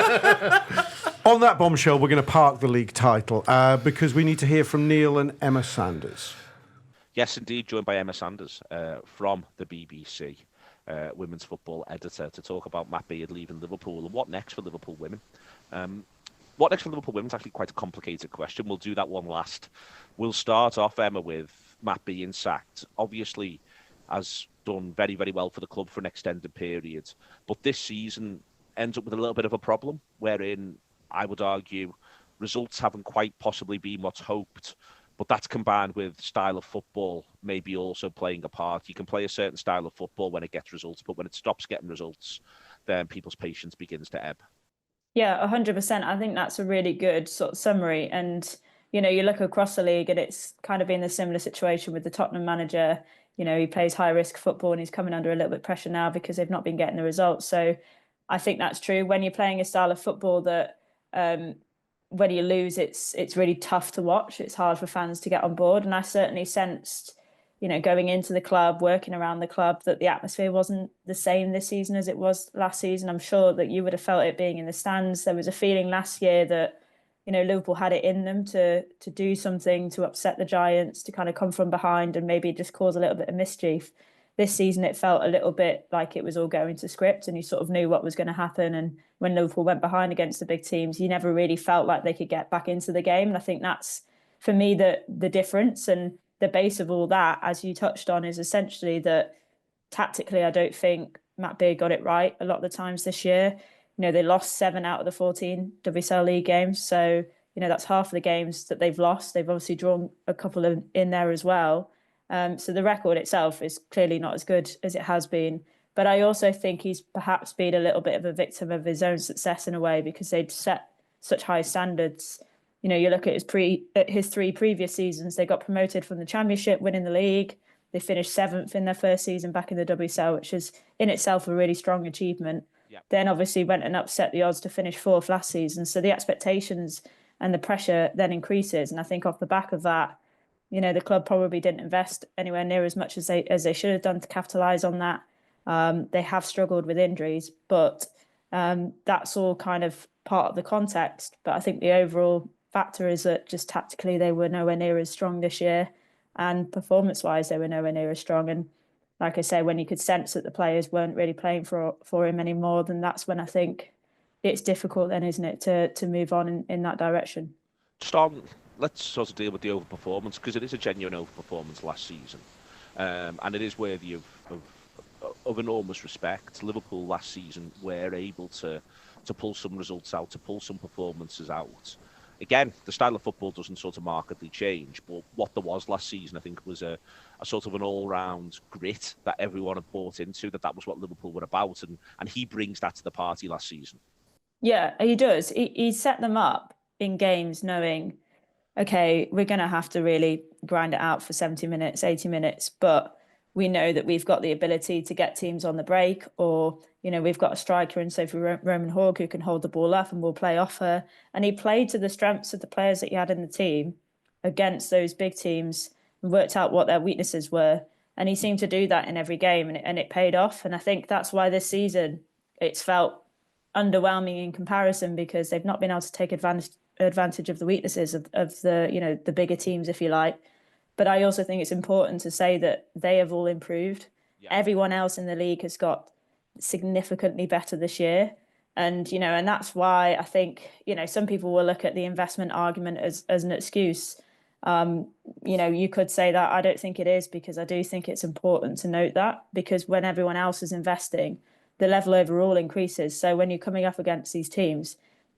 On that bombshell, we're going to park the league title because we need to hear from Neil and Emma Sanders. Yes, indeed, joined by Emma Sanders from the BBC. Women's football editor, to talk about Matt Beard leaving Liverpool and what next for Liverpool women. What next for Liverpool women is actually quite a complicated question. We'll do that one last. We'll start off, Emma, with Matt being sacked. Obviously, has done very, very well for the club for an extended period, but this season ends up with a little bit of a problem, wherein I would argue results haven't quite possibly been what's hoped. But that's combined with style of football maybe also playing a part. You can play a certain style of football when it gets results, but when it stops getting results, then people's patience begins to ebb. Yeah, 100%. I think that's a really good sort of summary. And, you look across the league and it's kind of been a similar situation with the Tottenham manager. He plays high risk football and he's coming under a little bit of pressure now because they've not been getting the results. So I think that's true. When you're playing a style of football that when you lose, it's really tough to watch. It's hard for fans to get on board. And I certainly sensed, going into the club, working around the club, that the atmosphere wasn't the same this season as it was last season. I'm sure that you would have felt it being in the stands. There was a feeling last year that, Liverpool had it in them to do something, to upset the Giants, to kind of come from behind and maybe just cause a little bit of mischief. This season, it felt a little bit like it was all going to script and you sort of knew what was going to happen. And when Liverpool went behind against the big teams, you never really felt like they could get back into the game. And I think that's, for me, the difference. And the base of all that, as you touched on, is essentially that tactically, I don't think Matt Beard got it right a lot of the times this year. They lost 7 out of the 14 WSL League games. So, that's half of the games that they've lost. They've obviously drawn a couple in there as well. So the record itself is clearly not as good as it has been. But I also think he's perhaps been a little bit of a victim of his own success in a way, because they've set such high standards. You look at his 3 previous seasons, they got promoted from the Championship, winning the league. They finished 7th in their first season back in the WSL, which is in itself a really strong achievement. Yeah. Then obviously went and upset the odds to finish 4th last season. So the expectations and the pressure then increases. And I think off the back of that, the club probably didn't invest anywhere near as much as they should have done to capitalise on that. They have struggled with injuries, but that's all kind of part of the context. But I think the overall factor is that just tactically they were nowhere near as strong this year, and performance-wise they were nowhere near as strong. And like I say, when you could sense that the players weren't really playing for him anymore, then that's when I think it's difficult then, isn't it, to move on in that direction. Just on, let's sort of deal with the overperformance, because it is a genuine overperformance last season, and it is worthy of enormous respect. Liverpool last season were able to pull some results out, to pull some performances out. Again, the style of football doesn't sort of markedly change, but what there was last season, I think, was a sort of an all-round grit that everyone had bought into, that was what Liverpool were about, and he brings that to the party last season. Yeah, he does. He set them up in games knowing, okay, we're going to have to really grind it out for 70 minutes, 80 minutes, but we know that we've got the ability to get teams on the break, or, we've got a striker in Sophie Roman Hogg who can hold the ball up and will play off her. And he played to the strengths of the players that he had in the team against those big teams and worked out what their weaknesses were. And he seemed to do that in every game, and it paid off. And I think that's why this season it's felt underwhelming in comparison, because they've not been able to take advantage of the weaknesses of the the bigger teams, if you like. But I also think it's important to say that they have all improved. Yeah. Everyone else in the league has got significantly better this year. And, and that's why I think, some people will look at the investment argument as an excuse. You could say that. I don't think it is, because I do think it's important to note that, because when everyone else is investing, the level overall increases. So when you're coming up against these teams,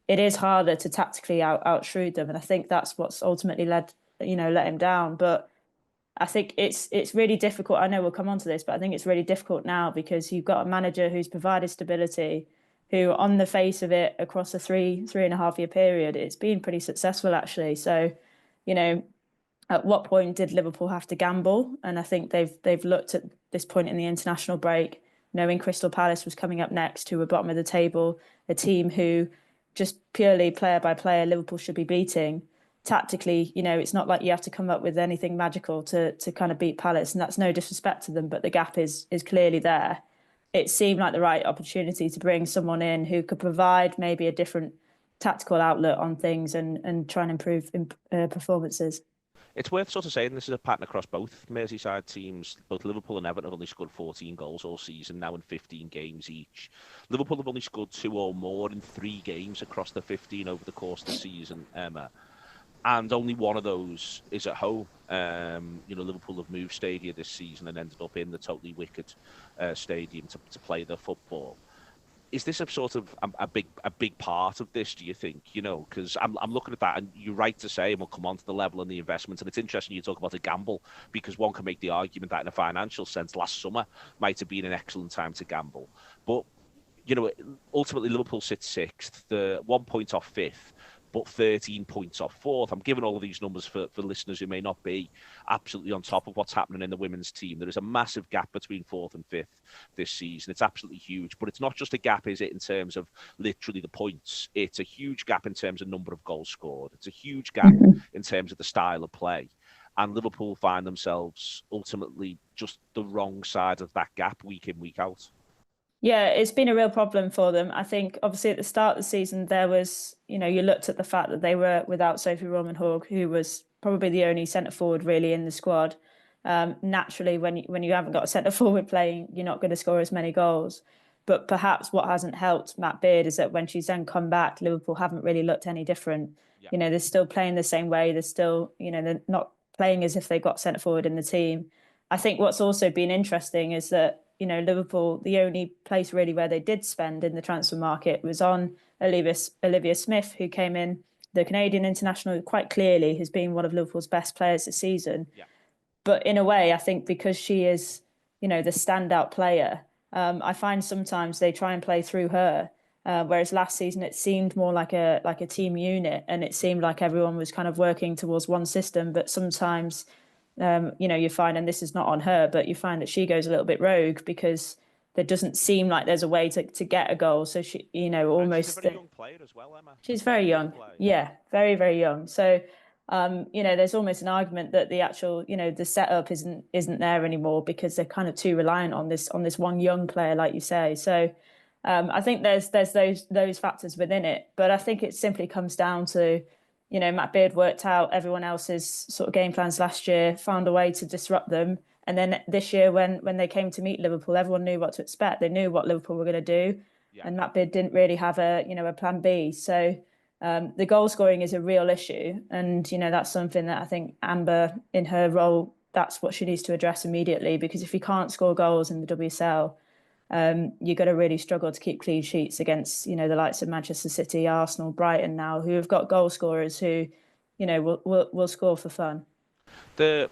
it is harder to tactically out-shrewd them. And I think that's what's ultimately let him down. But I think it's really difficult. I know we'll come on to this, but I think it's really difficult now, because you've got a manager who's provided stability, who on the face of it, across a 3.5 year period, it's been pretty successful actually. So, at what point did Liverpool have to gamble? And I think they've looked at this point in the international break, knowing Crystal Palace was coming up next, who were bottom of the table, a team who just purely player by player Liverpool should be beating. Tactically, it's not like you have to come up with anything magical to kind of beat Palace, and that's no disrespect to them, but the gap is clearly there. It seemed like the right opportunity to bring someone in who could provide maybe a different tactical outlet on things and try and improve performances. It's worth sort of saying this is a pattern across both Merseyside teams. Both Liverpool and Everton have only scored 14 goals all season, now in 15 games each. Liverpool have only scored 2 or more in 3 games across the 15 over the course of the season, Emma. And only one of those is at home. Liverpool have moved stadia this season and ended up in the totally wicked stadium to play their football. Is this a sort of a big part of this, do you think? Because I'm looking at that, and you're right to say, and we'll come on to the level and the investment, and it's interesting you talk about a gamble, because one can make the argument that in a financial sense, last summer might have been an excellent time to gamble. But, ultimately Liverpool sits 6th, the 1 point off 5th, but 13 points off 4th. I'm giving all of these numbers for listeners who may not be absolutely on top of what's happening in the women's team. There is a massive gap between 4th and 5th this season. It's absolutely huge, but it's not just a gap, is it, in terms of literally the points? It's a huge gap in terms of number of goals scored. It's a huge gap in terms of the style of play. and Liverpool find themselves ultimately just the wrong side of that gap week in, week out. Yeah, it's been a real problem for them. I think obviously at the start of the season there was, you looked at the fact that they were without Sophie Roman-Haug, who was probably the only centre forward really in the squad. Naturally, when you haven't got a centre forward playing, you're not going to score as many goals. But perhaps what hasn't helped Matt Beard is that when she's then come back, Liverpool haven't really looked any different. Yeah. They're still playing the same way. They're still, they're not playing as if they've got centre forward in the team. I think what's also been interesting is that, Liverpool, the only place really where they did spend in the transfer market was on Olivia Smith, who came in, the Canadian international, quite clearly has been one of Liverpool's best players this season. Yeah. But in a way, I think because she is, the standout player, I find sometimes they try and play through her. Whereas last season it seemed more like a team unit, and it seemed like everyone was kind of working towards one system. But sometimes you find, and this is not on her, but you find that she goes a little bit rogue because there doesn't seem like there's a way to get a goal. So she, almost. She's a very young player as well, Emma. She's very young. Yeah, very, very young. So, there's almost an argument that the actual, the setup isn't there anymore because they're kind of too reliant on this one young player, like you say. So, I think there's those factors within it, but I think it simply comes down to, Matt Beard worked out everyone else's sort of game plans last year, found a way to disrupt them. And then this year, when they came to meet Liverpool, everyone knew what to expect. They knew what Liverpool were going to do. Yeah. And Matt Beard didn't really have a plan B. So the goal scoring is a real issue. And, that's something that I think Amber, in her role, that's what she needs to address immediately. Because if you can't score goals in the WSL, you're going to really struggle to keep clean sheets against, the likes of Manchester City, Arsenal, Brighton now, who have got goal scorers who, will score for fun. The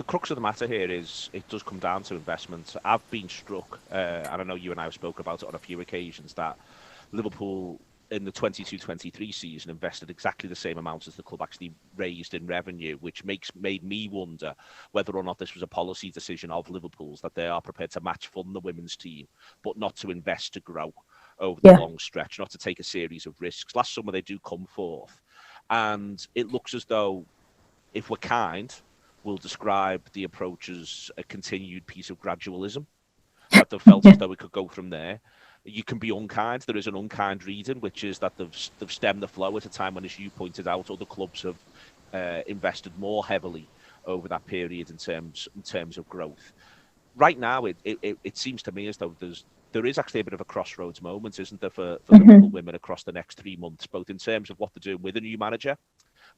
crux of the matter here is it does come down to investment. I've been struck, and I know you and I have spoken about it on a few occasions, that Liverpool in the 22-23 season invested exactly the same amount as the club actually raised in revenue, which made me wonder whether or not this was a policy decision of Liverpool's, that they are prepared to match fund the women's team, but not to invest to grow over the long stretch, not to take a series of risks. Last summer they do come forth, and it looks as though, if we're kind, we'll describe the approach as a continued piece of gradualism, that they've felt as though it could go from there. You can be unkind. There is an unkind reading, which is that they've stemmed the flow at a time when, as you pointed out, other clubs have invested more heavily over that period in terms of growth. Right now, it seems to me as though there is actually a bit of a crossroads moment, isn't there, for Liverpool women across the next 3 months, both in terms of what they're doing with a new manager,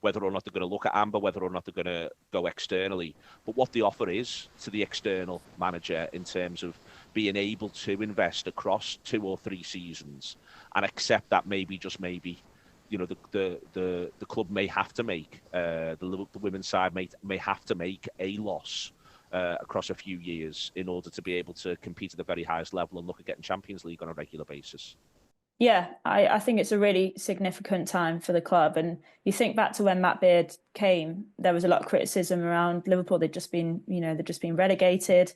whether or not they're going to look at Amber, whether or not they're going to go externally, but what the offer is to the external manager in terms of being able to invest across 2 or 3 seasons and accept that maybe, just maybe, the club may have to make, the women's side may have to make a loss across a few years in order to be able to compete at the very highest level and look at getting Champions League on a regular basis. Yeah, I think it's a really significant time for the club. And you think back to when Matt Beard came, there was a lot of criticism around Liverpool. They'd just been relegated.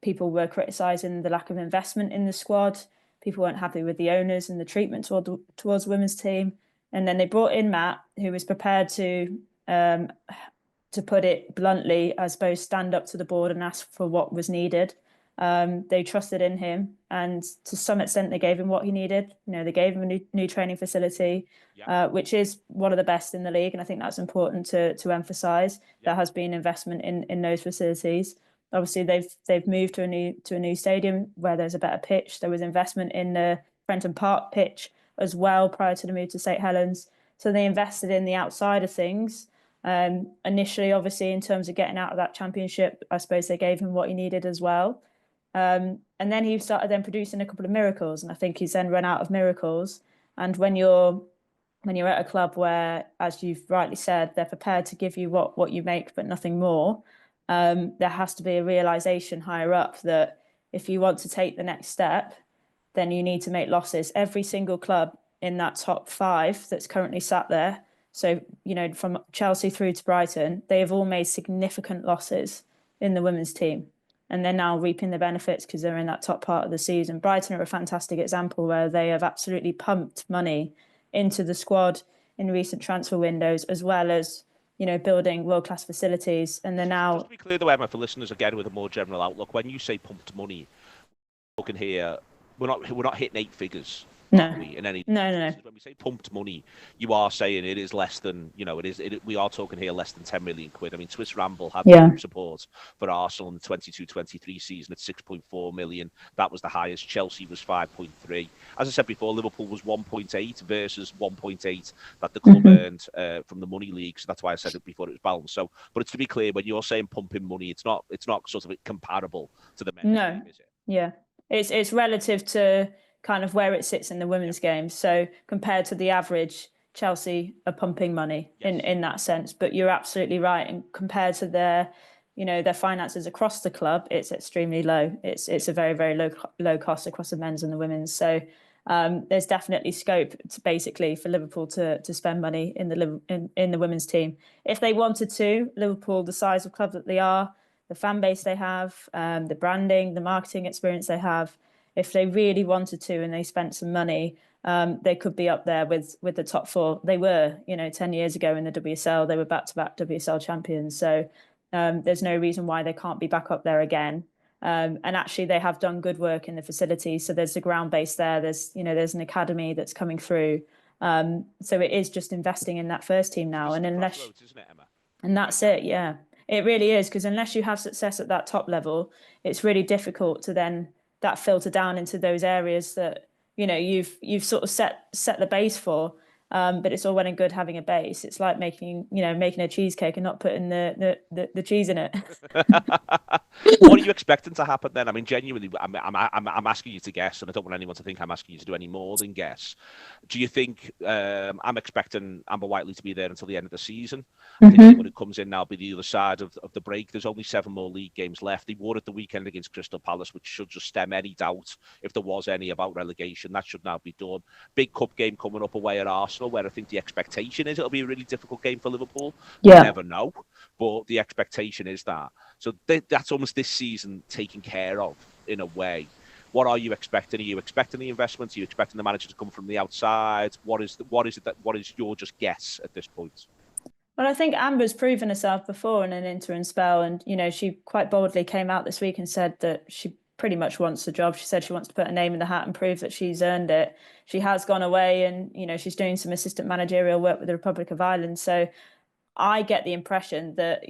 People were criticising the lack of investment in the squad. People weren't happy with the owners and the treatment towards the women's team. And then they brought in Matt, who was prepared to put it bluntly, I suppose, stand up to the board and ask for what was needed. They trusted in him, and to some extent they gave him what he needed. They gave him a new training facility, which is one of the best in the league, and I think that's important to emphasise. There has been investment in those facilities. Obviously, they've moved to a new stadium where there's a better pitch. There was investment in the Prenton Park pitch as well prior to the move to St Helens. So they invested in the outside of things. Initially, obviously, in terms of getting out of that championship, I suppose they gave him what he needed as well. And then he started then producing a couple of miracles, and I think he's then run out of miracles. And when you're at a club where, as you've rightly said, they're prepared to give you what you make but nothing more, there has to be a realization higher up that if you want to take the next step, then you need to make losses. Every single club in that top 5 that's currently sat there, so from Chelsea through to Brighton, they have all made significant losses in the women's team. And they're now reaping the benefits because they're in that top part of the season. Brighton are a fantastic example where they have absolutely pumped money into the squad in recent transfer windows, as well as, building world-class facilities, and they're now. Just to be clear, though, Emma, for listeners again with a more general outlook, when you say pumped money, looking here, we're not hitting 8 figures. No. In any No. When we say pumped money, you are saying it is less than, we are talking here less than 10 million quid. I mean, Swiss Ramble had group support for Arsenal in the 22-23 season at 6.4 million. That was the highest. Chelsea was 5.3. As I said before, Liverpool was 1.8 versus 1.8 that the club earned from the Money League. So that's why I said it before it was balanced. So, but it's to be clear, when you're saying pumping money, it's not sort of comparable to the men's game, is it? Yeah. It's relative to kind of where it sits in the women's game. So compared to the average, Chelsea are pumping money in that sense. But you're absolutely right. And compared to their finances across the club, it's extremely low. It's a very, very low cost across the men's and the women's. So there's definitely scope for Liverpool to spend money in the women's team. If they wanted to, Liverpool, the size of club that they are, the fan base they have, the branding, the marketing experience they have, if they really wanted to and they spent some money, they could be up there with the top 4. They were, 10 years ago in the WSL, they were back-to-back WSL champions. So there's no reason why they can't be back up there again. And actually, they have done good work in the facilities. So there's a ground base there. There's an academy that's coming through. So it is just investing in that first team now. And unless, isn't it, Emma? And that's it, yeah. It really is, because unless you have success at that top level, it's really difficult to then that filter down into those areas that you've sort of set the base for. But it's all well and good having a base. It's like making a cheesecake and not putting the cheese in it. What are you expecting to happen then? I mean, genuinely, I'm asking you to guess, and I don't want anyone to think I'm asking you to do any more than guess. Do you think I'm expecting Amber Whiteley to be there until the end of the season? I think anyone who comes in now will be the other side of the break. There's only 7 more league games left. They won at the weekend against Crystal Palace, which should just stem any doubt, if there was any, about relegation. That should now be done. Big cup game coming up away at Arsenal, where I think the expectation is it'll be a really difficult game for Liverpool. You never know, but the expectation is that. So that's almost this season taken care of in a way. What are you expecting? Are you expecting the investments? Are you expecting the manager to come from the outside? What is your just guess at this point? Well, I think Amber's proven herself before in an interim spell, and she quite boldly came out this week and said that she pretty much wants the job. She said she wants to put her name in the hat and prove that she's earned it. She has gone away and, she's doing some assistant managerial work with the Republic of Ireland. So I get the impression that,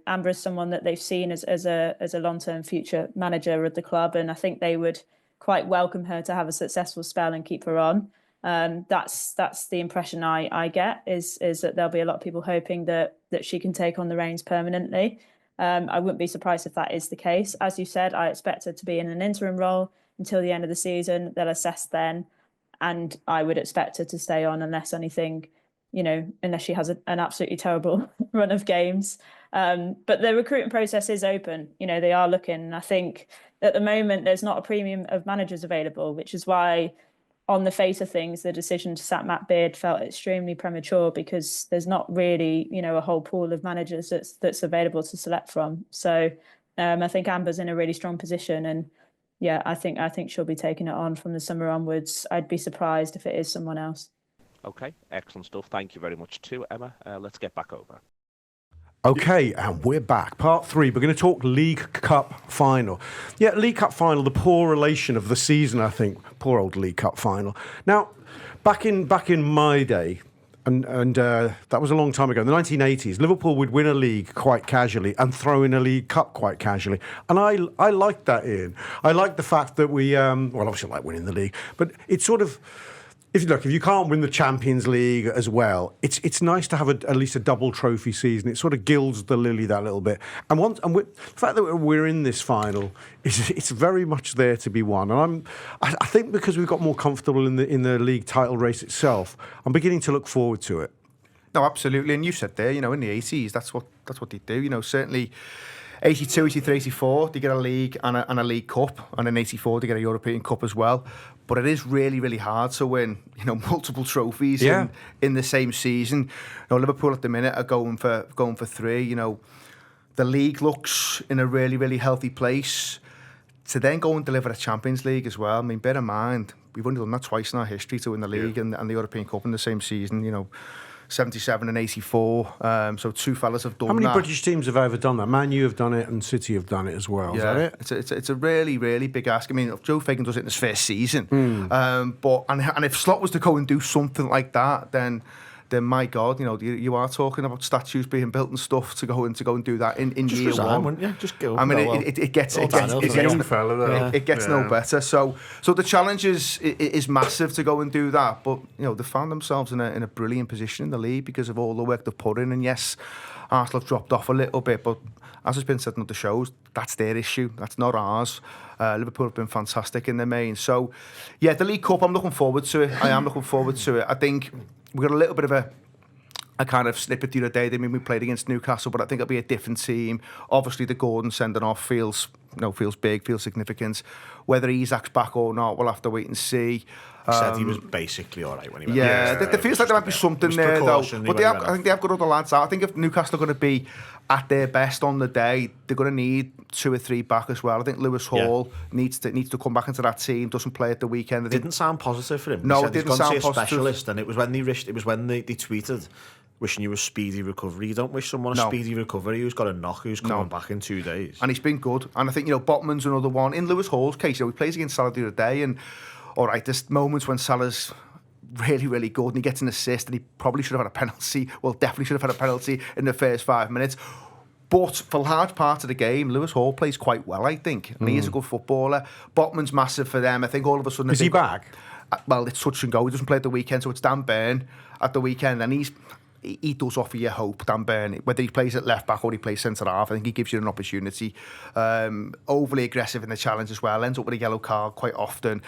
Amber is someone that they've seen as a long-term future manager of the club. And I think they would quite welcome her to have a successful spell and keep her on. That's the impression I get is that there'll be a lot of people hoping that she can take on the reins permanently. I wouldn't be surprised if that is the case. As you said, I expect her to be in an interim role until the end of the season. They'll assess then, and I would expect her to stay on unless anything, unless she has an absolutely terrible run of games. But the recruiting process is open. They are looking. And I think at the moment there's not a premium of managers available, which is why, on the face of things, the decision to sack Matt Beard felt extremely premature, because there's not really, a whole pool of managers that's available to select from. So I think Amber's in a really strong position, and yeah, I think she'll be taking it on from the summer onwards. I'd be surprised if it is someone else. Okay, excellent stuff. Thank you very much too, Emma. Let's get back over. Okay, and we're back. Part 3, we're going to talk League Cup final. Yeah, League Cup final, the poor relation of the season, I think. Poor old League Cup final. Now, back in my day, and that was a long time ago, in the 1980s, Liverpool would win a league quite casually and throw in a League Cup quite casually. And I liked that, Ian. I liked the fact that we, obviously I like winning the league, but it's sort of... If you can't win the Champions League as well, it's nice to have at least a double trophy season. It sort of gilds the lily that little bit. And the fact that we're in this final, it's very much there to be won. And I think because we've got more comfortable in the league title race itself, I'm beginning to look forward to it. No, absolutely. And you said there, in the 80s, that's what they do. Certainly 82, 83, 84, they get a league and a League Cup, and in 84 they get a European Cup as well. But it is really, really hard to win, multiple trophies in the same season. Liverpool at the minute are going for 3. The league looks in a really, really healthy place. To then go and deliver a Champions League as well. I mean, bear in mind, we've only done that twice in our history, to win the league and the European Cup in the same season. 77 and 84. So two fellas have done How many that. British teams have ever done that? Man U have done it and City have done it as well. Is that it? It's a really, really big ask. I mean, if Joe Fagan does it in his first season, Hmm. but if Slot was to go and do something like that, then my God, you are talking about statues being built and stuff to go and do that in Just year resign, one. wouldn't you? Just go. I mean, well, it gets all downhill He's from a there. young fella, though. it gets no better. So the challenge is massive to go and do that. But they found themselves in a brilliant position in the league because of all the work they've put in. And yes, Arsenal have dropped off a little bit, but as has been said on the shows, that's their issue. That's not ours. Liverpool have been fantastic in the main. So yeah, the League Cup, I'm looking forward to it. I am looking forward to it. I think we got a little bit of a kind of snippet the other day. I mean, we played against Newcastle, but I think it'll be a different team. Obviously, the Gordon sending off feels big, feels significant. Whether Isak's back or not, we'll have to wait and see. He said he was basically all right when he went. There feels like there might be something there, though. But I think they have got other lads out. I think if Newcastle are going to be at their best on the day, they're going to need 2 or 3 back as well. I think Lewis Hall needs to come back into that team. Doesn't play at the weekend. It didn't sound positive for him. No, He said it didn't he's gone sound to see a positive. specialist, and it was when they tweeted wishing you a speedy recovery. You don't wish someone a speedy recovery who's got a knock, who's coming back in 2 days. And he's been good. And I think, Botman's another one. In Lewis Hall's case, he plays against Salah the other day, and all right, there's moments when Salah's really, really good and he gets an assist and he probably should have had a penalty. Well, definitely should have had a penalty in the first 5 minutes. But for large part of the game, Lewis Hall plays quite well, I think. And he is a good footballer. Botman's massive for them. I think all of a sudden... Is he back? Well, it's touch and go. He doesn't play at the weekend, so it's Dan Burn at the weekend. And he does offer you hope, Dan Burn. Whether he plays at left back or he plays centre half, I think he gives you an opportunity. Overly aggressive in the challenge as well. Ends up with a yellow card quite often.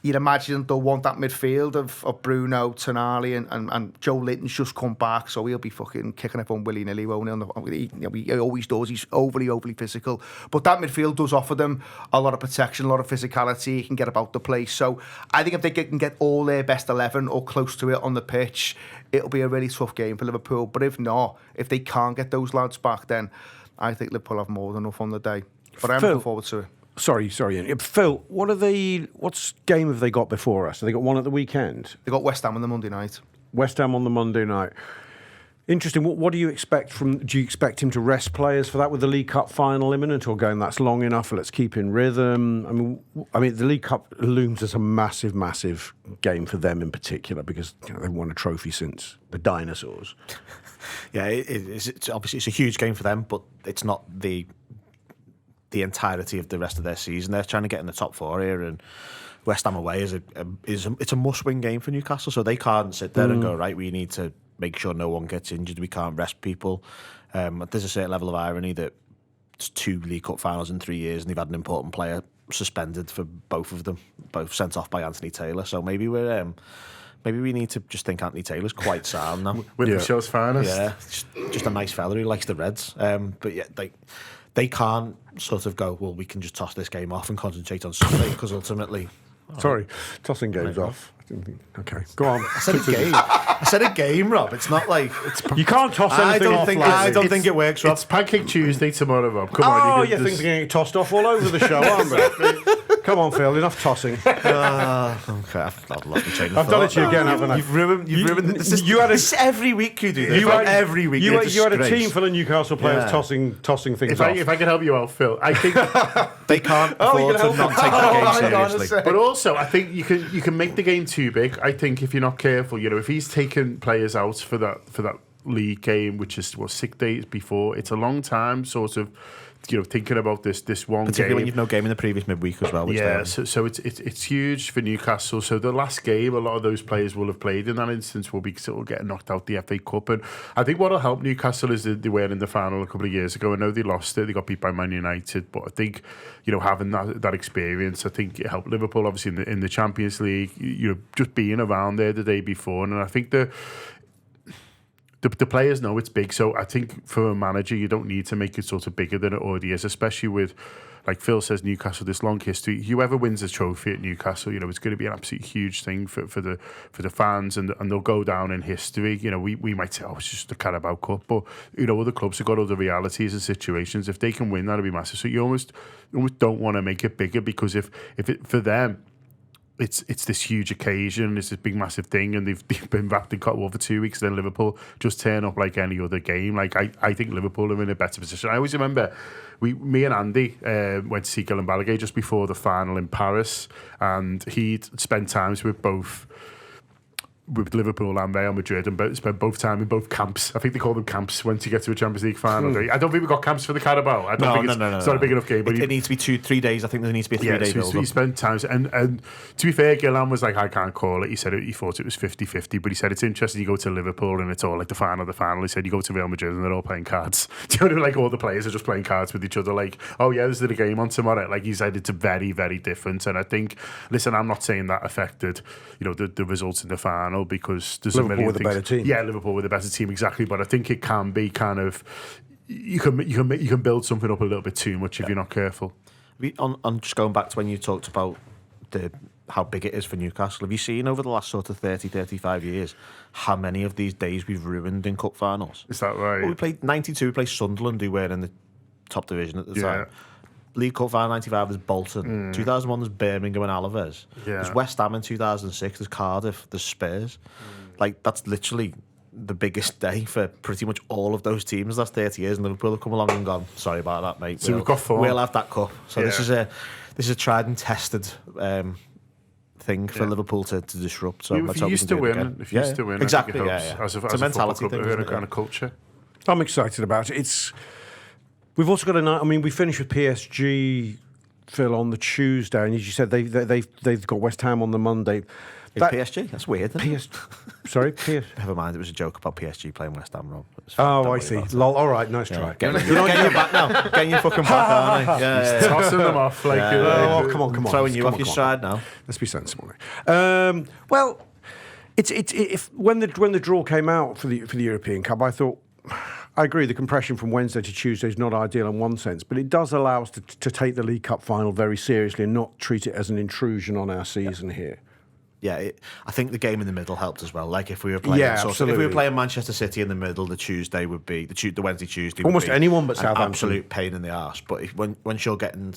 You'd imagine they'll want that midfield of Bruno, Tonali and Joe Linton's just come back, so he'll be fucking kicking everyone willy-nilly, won't he? He always does. He's overly physical. But that midfield does offer them a lot of protection, a lot of physicality. He can get about the place. So I think if they can get all their best 11 or close to it on the pitch, it'll be a really tough game for Liverpool. But if not, if they can't get those lads back, then I think Liverpool have more than enough on the day. But I'm looking forward to it. Sorry, Ian. Phil, what game have they got before us? Have they got one at the weekend? They got West Ham on the Monday night. West Ham on the Monday night. Interesting. What do you expect do you expect him to rest players for that with the League Cup final imminent, or going that's long enough, let's keep in rhythm? I mean the League Cup looms as a massive game for them in particular because they've won a trophy since the dinosaurs. Yeah, it's obviously it's a huge game for them, but it's not the entirety of the rest of their season. They're trying to get in the top 4 here, and West Ham away is a must-win game for Newcastle. So they can't sit there and go, right, we need to make sure no one gets injured. We can't rest people. There's a certain level of irony that it's 2 League Cup finals in 3 years, and they've had an important player suspended for both of them, both sent off by Anthony Taylor. So maybe we need to just think Anthony Taylor's quite sound now. With the show's finest. Yeah, just a nice fella who likes the Reds. But yeah, they can't sort of go, well, we can just toss this game off and concentrate on Sunday, because ultimately... Sorry, tossing games off. Okay, go on. I said a game, Rob. It's not like... You can't toss anything off. I don't think it works, Rob. It's Pancake Tuesday tomorrow, Rob. Come on. Things are getting tossed off all over the show, aren't they? Come on, Phil, enough tossing. Okay, I've lost my train of I've done it to you again, haven't I? You've ruined this. This every week you do this. Every week. You had a team full of Newcastle players tossing things off. If I can help you out, Phil, I think they can't afford to not take the game seriously. But also, I think you can make the game too big. I think if you're not careful, if he's taken players out for that league game, which is 6 days before, it's a long time, sort of. Thinking about this one particularly game. When you've no game in the previous midweek as well. So it's huge for Newcastle. So the last game, a lot of those players will have played in that instance, will be sort of getting knocked out the FA Cup. And I think what will help Newcastle is they were in the final a couple of years ago. I know they lost it; they got beat by Man United. But I think having that experience, I think it helped Liverpool obviously in the Champions League. Just being around there the day before, and I think the players know it's big, so I think for a manager you don't need to make it sort of bigger than it already is, especially with, like Phil says, Newcastle, this long history. Whoever wins a trophy at Newcastle, it's going to be an absolutely huge thing for the fans, and they'll go down in history. We might say, it's just the Carabao Cup, but other clubs have got other realities and situations. If they can win, that'll be massive. So you almost don't want to make it bigger, because if it for them, it's this huge occasion, it's this big massive thing, and they've been wrapped in cotton wool for 2 weeks. Then Liverpool just turn up like any other game. Like I think Liverpool are in a better position. I always remember me and Andy went to see Gillan Balaguer just before the final in Paris, and he'd spent times with Liverpool and Real Madrid, and spent both time in both camps. I think they call them camps once you get to a Champions League final. I don't think we've got camps for the Carabao. I don't think it's not a big enough game. But it needs to be 2-3 days. I think there needs to be a 3-day build. So he spent times, and to be fair, Gillan was like, I can't call it. He said he thought it was 50-50, but he said it's interesting. You go to Liverpool and it's all like the final. He said you go to Real Madrid and they're all playing cards. Do you know what I mean? Like all the players are just playing cards with each other. Like, oh yeah, there's a game on tomorrow. Like he said, it's very, very different. And I think, listen, I'm not saying that affected, the results in the final, because there's Liverpool with a better team. Yeah, Liverpool with a better team, exactly. But I think it can be kind of, you can build something up a little bit too much if you're not careful. On just going back to when you talked about how big it is for Newcastle, have you seen over the last sort of 30-35 years how many of these days we've ruined in cup finals? Is that right? Well, we played 92, we played Sunderland, who were in the top division at the time. League Cup final 95 was Bolton. 2001 there's Birmingham and Alaves. There's West Ham in 2006. There's Cardiff. There's Spurs. Like, that's literally the biggest day for pretty much all of those teams. That's 30 years, and Liverpool have come along and gone, sorry about that, mate. So we've got 4. We'll have that cup. So this is a tried and tested thing for Liverpool to disrupt. So if you used to win, exactly. As it's a mentality thing, and a kind of culture. I'm excited about it. We've also got we finished with PSG, Phil, on the Tuesday, and as you said, they've got West Ham on the Monday. PSG? That's weird. Sorry, PSG. Never mind. It was a joke about PSG playing West Ham, Rob. Oh, I see. Lol. All right, nice try. Getting your back now. Getting your fucking back, aren't I? Tossing them off come on. Throwing you off your stride now. Let's be sensible. Well, it's when the draw came out for the European Cup, I thought, I agree, the compression from Wednesday to Tuesday is not ideal in one sense, but it does allow us to take the League Cup final very seriously and not treat it as an intrusion on our season here. Yeah, I think the game in the middle helped as well. Like if we were playing, if we were playing Manchester City in the middle, the Tuesday would be the Wednesday, Tuesday. Almost anyone but Southampton. Absolute pain in the arse. But when you're getting,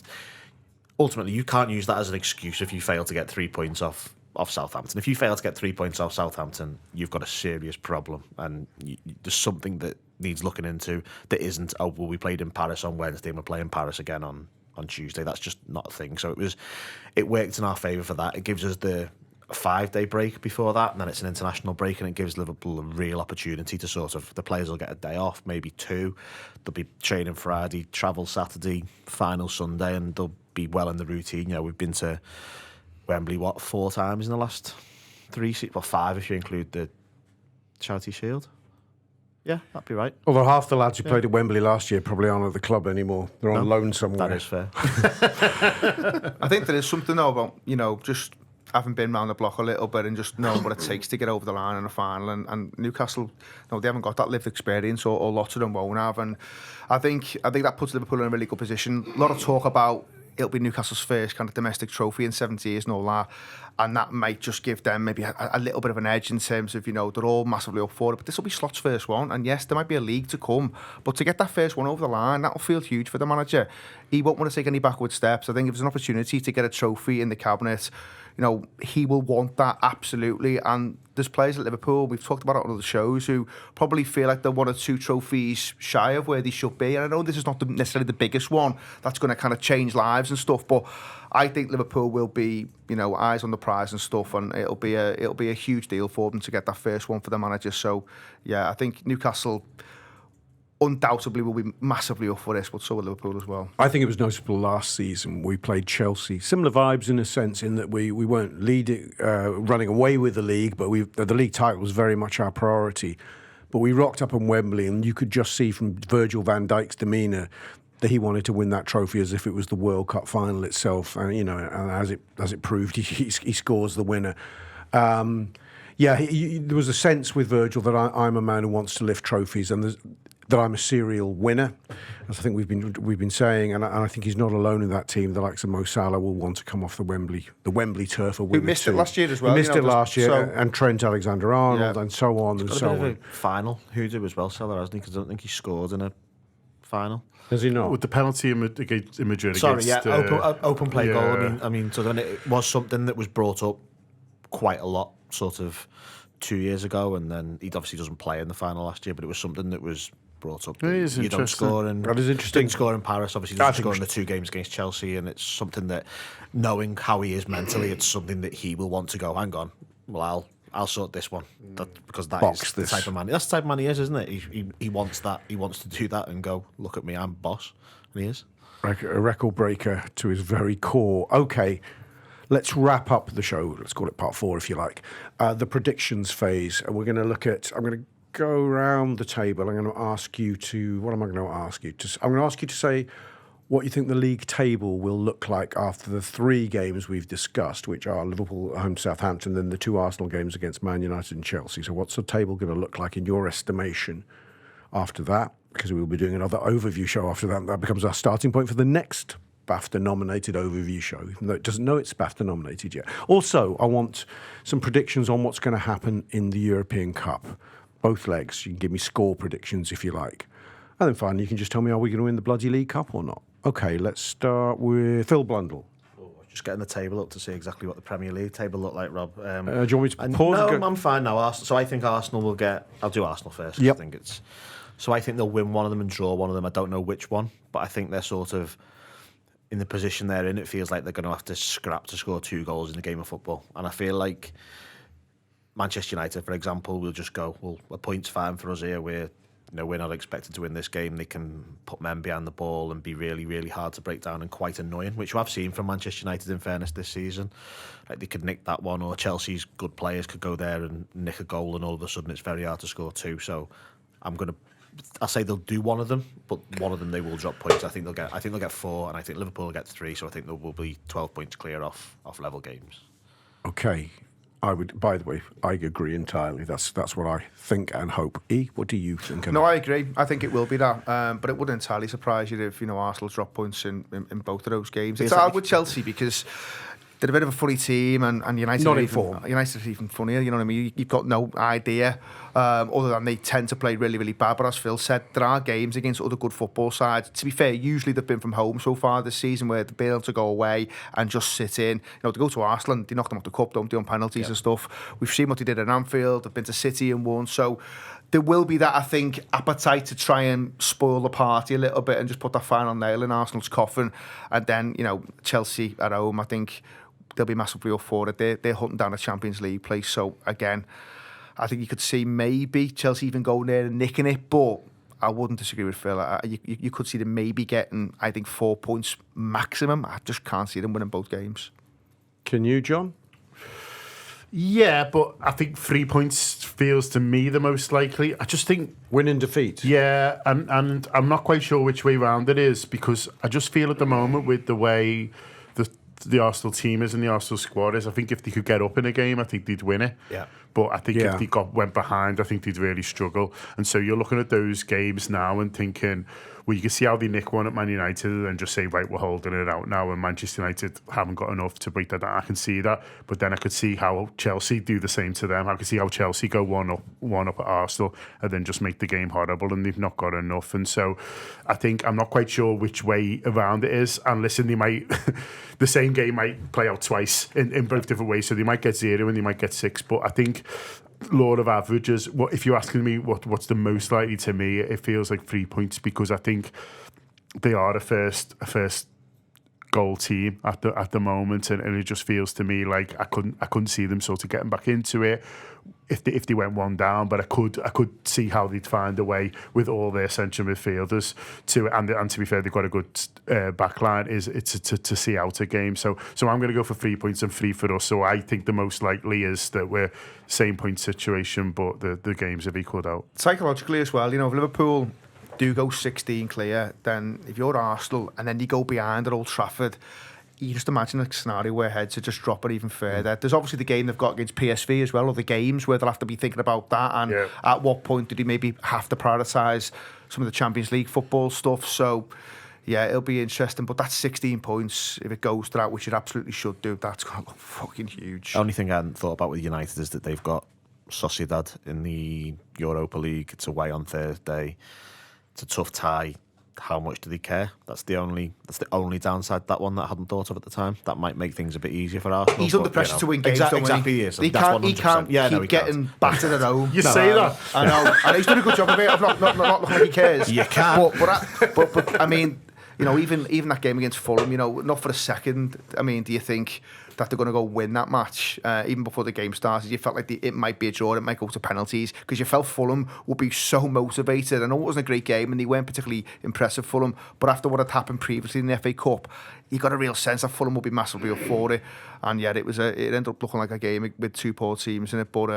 ultimately, you can't use that as an excuse if you fail to get 3 points off Southampton. If you fail to get 3 points off Southampton, you've got a serious problem, and there's something that needs looking into. That isn't, we played in Paris on Wednesday and we're playing Paris again on Tuesday. That's just not a thing. So it worked in our favour for that. It gives us a 5-day break before that, and then it's an international break, and it gives Liverpool a real opportunity to sort of, the players will get a day off, maybe 2. They'll be training Friday, travel Saturday, final Sunday, and they'll be well in the routine. We've been to Wembley 4 times in the last 5 if you include the Charity Shield. Yeah, that'd be right. Although half the lads who played at Wembley last year probably aren't at the club anymore. They're on loan somewhere. That is fair. I think there is something though about, just having been round the block a little bit and just knowing what it takes to get over the line in a final. And Newcastle, they haven't got that lived experience, or lots of them won't have. And I think that puts Liverpool in a really good position. A lot of talk about it'll be Newcastle's first kind of domestic trophy in 70 years and all that. And that might just give them maybe a little bit of an edge in terms of, they're all massively up for it. But this will be Slot's first one. And yes, there might be a league to come. But to get that first one over the line, that'll feel huge for the manager. He won't want to take any backward steps. I think if there's an opportunity to get a trophy in the cabinet, he will want that, absolutely. And there's players at Liverpool, we've talked about it on other shows, who probably feel like they're 1 or 2 trophies shy of where they should be. And I know this is not necessarily the biggest one that's going to kind of change lives and stuff, but I think Liverpool will be, eyes on the prize and stuff, and it'll be a huge deal for them to get that first one for the manager. So, yeah, I think Newcastle undoubtedly will be massively up for this, but so will Liverpool as well. I think it was noticeable last season. We played Chelsea. Similar vibes in a sense, in that we weren't leading, running away with the league, but the league title was very much our priority. But we rocked up on Wembley, and you could just see from Virgil van Dijk's demeanour that he wanted to win that trophy as if it was the World Cup final itself. And and as it proved, he scores the winner. There was a sense with Virgil that I'm a man who wants to lift trophies, and that I'm a serial winner, as I think we've been saying, and I think he's not alone in that team. The likes of Mo Salah will want to come off the Wembley turf. We missed it last year as well. We missed it last year, and Trent Alexander-Arnold, and so on and so on. Final hoodoo as well, Salah, hasn't he? Because I don't think he scored in a final. Has he not? With the penalty in Madrid Sorry, against... open play yeah. goal. I mean, so then it was something that was brought up quite a lot, sort of 2 years ago, and then he obviously doesn't play in the final last year, but it was something that was brought up. It is you don't interesting. score in. That is interesting. Didn't score in Paris. Obviously, I didn't think score in the 2 games against Chelsea, and it's something that, knowing how he is mentally, it's something that he will want to go. Hang on, well, I'll sort this one, because that Box is this. the type of man. That's the type of man he is, isn't it? He wants that. He wants to do that and go, look at me, I'm boss, and he is. Like a record breaker to his very core. Okay, let's wrap up the show. Let's call it part 4, if you like. The predictions phase. We're going to look at. I'm going to go around the table. I'm going to ask you to. What am I going to ask you to? I'm going to ask you to say what you think the league table will look like after the 3 games we've discussed, which are Liverpool home to Southampton, then the 2 Arsenal games against Man United and Chelsea. So what's the table going to look like in your estimation after that? Because we'll be doing another overview show after that. That becomes our starting point for the next BAFTA-nominated overview show, even though it doesn't know it's BAFTA-nominated yet. Also, I want some predictions on what's going to happen in the European Cup. Both legs. You can give me score predictions if you like. And then finally, you can just tell me, are we going to win the bloody League Cup or not? Okay, let's start with Phil Blundell. Just getting the table up to see exactly what the Premier League table looked like, Rob. Do you want me to pause? No, and go? I'm fine now. So I think Arsenal will get... I'll do Arsenal first. Yep. So I think they'll win one of them and draw one of them. I don't know which one, but I think they're sort of in the position they're in. It feels like they're going to have to scrap to score 2 goals in a game of football. And I feel like Manchester United, for example, will just go, well, a point's fine for us here. We're not expected to win this game. They can put men behind the ball and be really, really hard to break down and quite annoying, which I've seen from Manchester United, in fairness, this season. Like, they could nick that one, or Chelsea's good players could go there and nick a goal, and all of a sudden it's very hard to score 2. So I'll say they'll do one of them, but one of them they will drop points. I think they'll get 4, and I think Liverpool will get 3. So I think there will be 12 points clear off level games. Okay. By the way, I agree entirely. That's what I think and hope. E, what do you think? No, I agree. I think it will be that. But it wouldn't entirely surprise you if, Arsenal drop points in both of those games. It's hard with Chelsea because they're a bit of a funny team, and United Not are in even, form. United are even funnier, you know what I mean? You've got no idea, other than they tend to play really, really bad. But as Phil said, there are games against other good football sides. To be fair, usually they've been from home so far this season, where they've been able to go away and just sit in. To go to Arsenal, they knock them off the cup, don't they, on penalties and stuff. We've seen what they did at Anfield. They've been to City and won. So there will be that, I think, appetite to try and spoil the party a little bit and just put that final nail in Arsenal's coffin. And then, Chelsea at home, I think they'll be massively up for it. They're hunting down a Champions League place. So, again, I think you could see maybe Chelsea even going there and nicking it. But I wouldn't disagree with Phil. You could see them maybe getting, I think, 4 points maximum. I just can't see them winning both games. Can you, John? Yeah, but I think 3 points feels to me the most likely. I just think... Win and defeat. Yeah, and I'm not quite sure which way round it is, because I just feel at the moment with the way the Arsenal team is and the Arsenal squad is, I think if they could get up in a game, I think they'd win it. Yeah. But I think if they went behind, I think they'd really struggle. And so you're looking at those games now and thinking, well, you can see how they nick one at Man United and just say, right, we're holding it out now, and Manchester United haven't got enough to break that down. I can see that. But then I could see how Chelsea do the same to them. I could see how Chelsea go one up at Arsenal and then just make the game horrible, and they've not got enough. And so I think I'm not quite sure which way around it is. And listen, they might the same game might play out twice in both different ways. So they might get 0 and they might get 6. But I think law of averages, if you're asking me what's the most likely, to me, it feels like 3 points, because I think they are a first goal team at the moment, and it just feels to me like I couldn't see them sort of getting back into it if they went 1 down, but I could see how they'd find a way with all their central midfielders to, and to be fair, they've got a good back line, to see out a game. So I'm going to go for 3 points and 3 for us. So I think the most likely is that we're same point situation, but the games have equalled out. Psychologically as well, if Liverpool do go 16 clear, then if you're Arsenal and then you go behind at Old Trafford, you just imagine a scenario where heads are just dropping even further. There's obviously the game they've got against PSV as well, or the games where they'll have to be thinking about that, and at what point do they maybe have to prioritise some of the Champions League football stuff. So yeah, it'll be interesting. But that's 16 points, if it goes to that, which it absolutely should do, that's going to look fucking huge. The only thing I hadn't thought about with United is that they've got Sociedad in the Europa League. It's away on Thursday. It's a tough tie. how much do they care? That's the only downside. That one that I hadn't thought of at the time. That might make things a bit easier for Arsenal. He's under pressure to win games. Exactly, he is. He can't keep getting battered at home. You say that. I know, and he's doing a good job of it. Of not looking like he cares. You can. But I mean, you know, even that game against Fulham, you know, not for a second. I mean, do you think that they're going to go win that match even before the game started? You felt like it might be a draw, it might go to penalties, because you felt Fulham would be so motivated. I know it wasn't a great game and they weren't particularly impressive, Fulham, but after what had happened previously in the FA Cup, you got a real sense that Fulham would be massively up for it. And yet it ended up looking like a game with two poor teams in it. But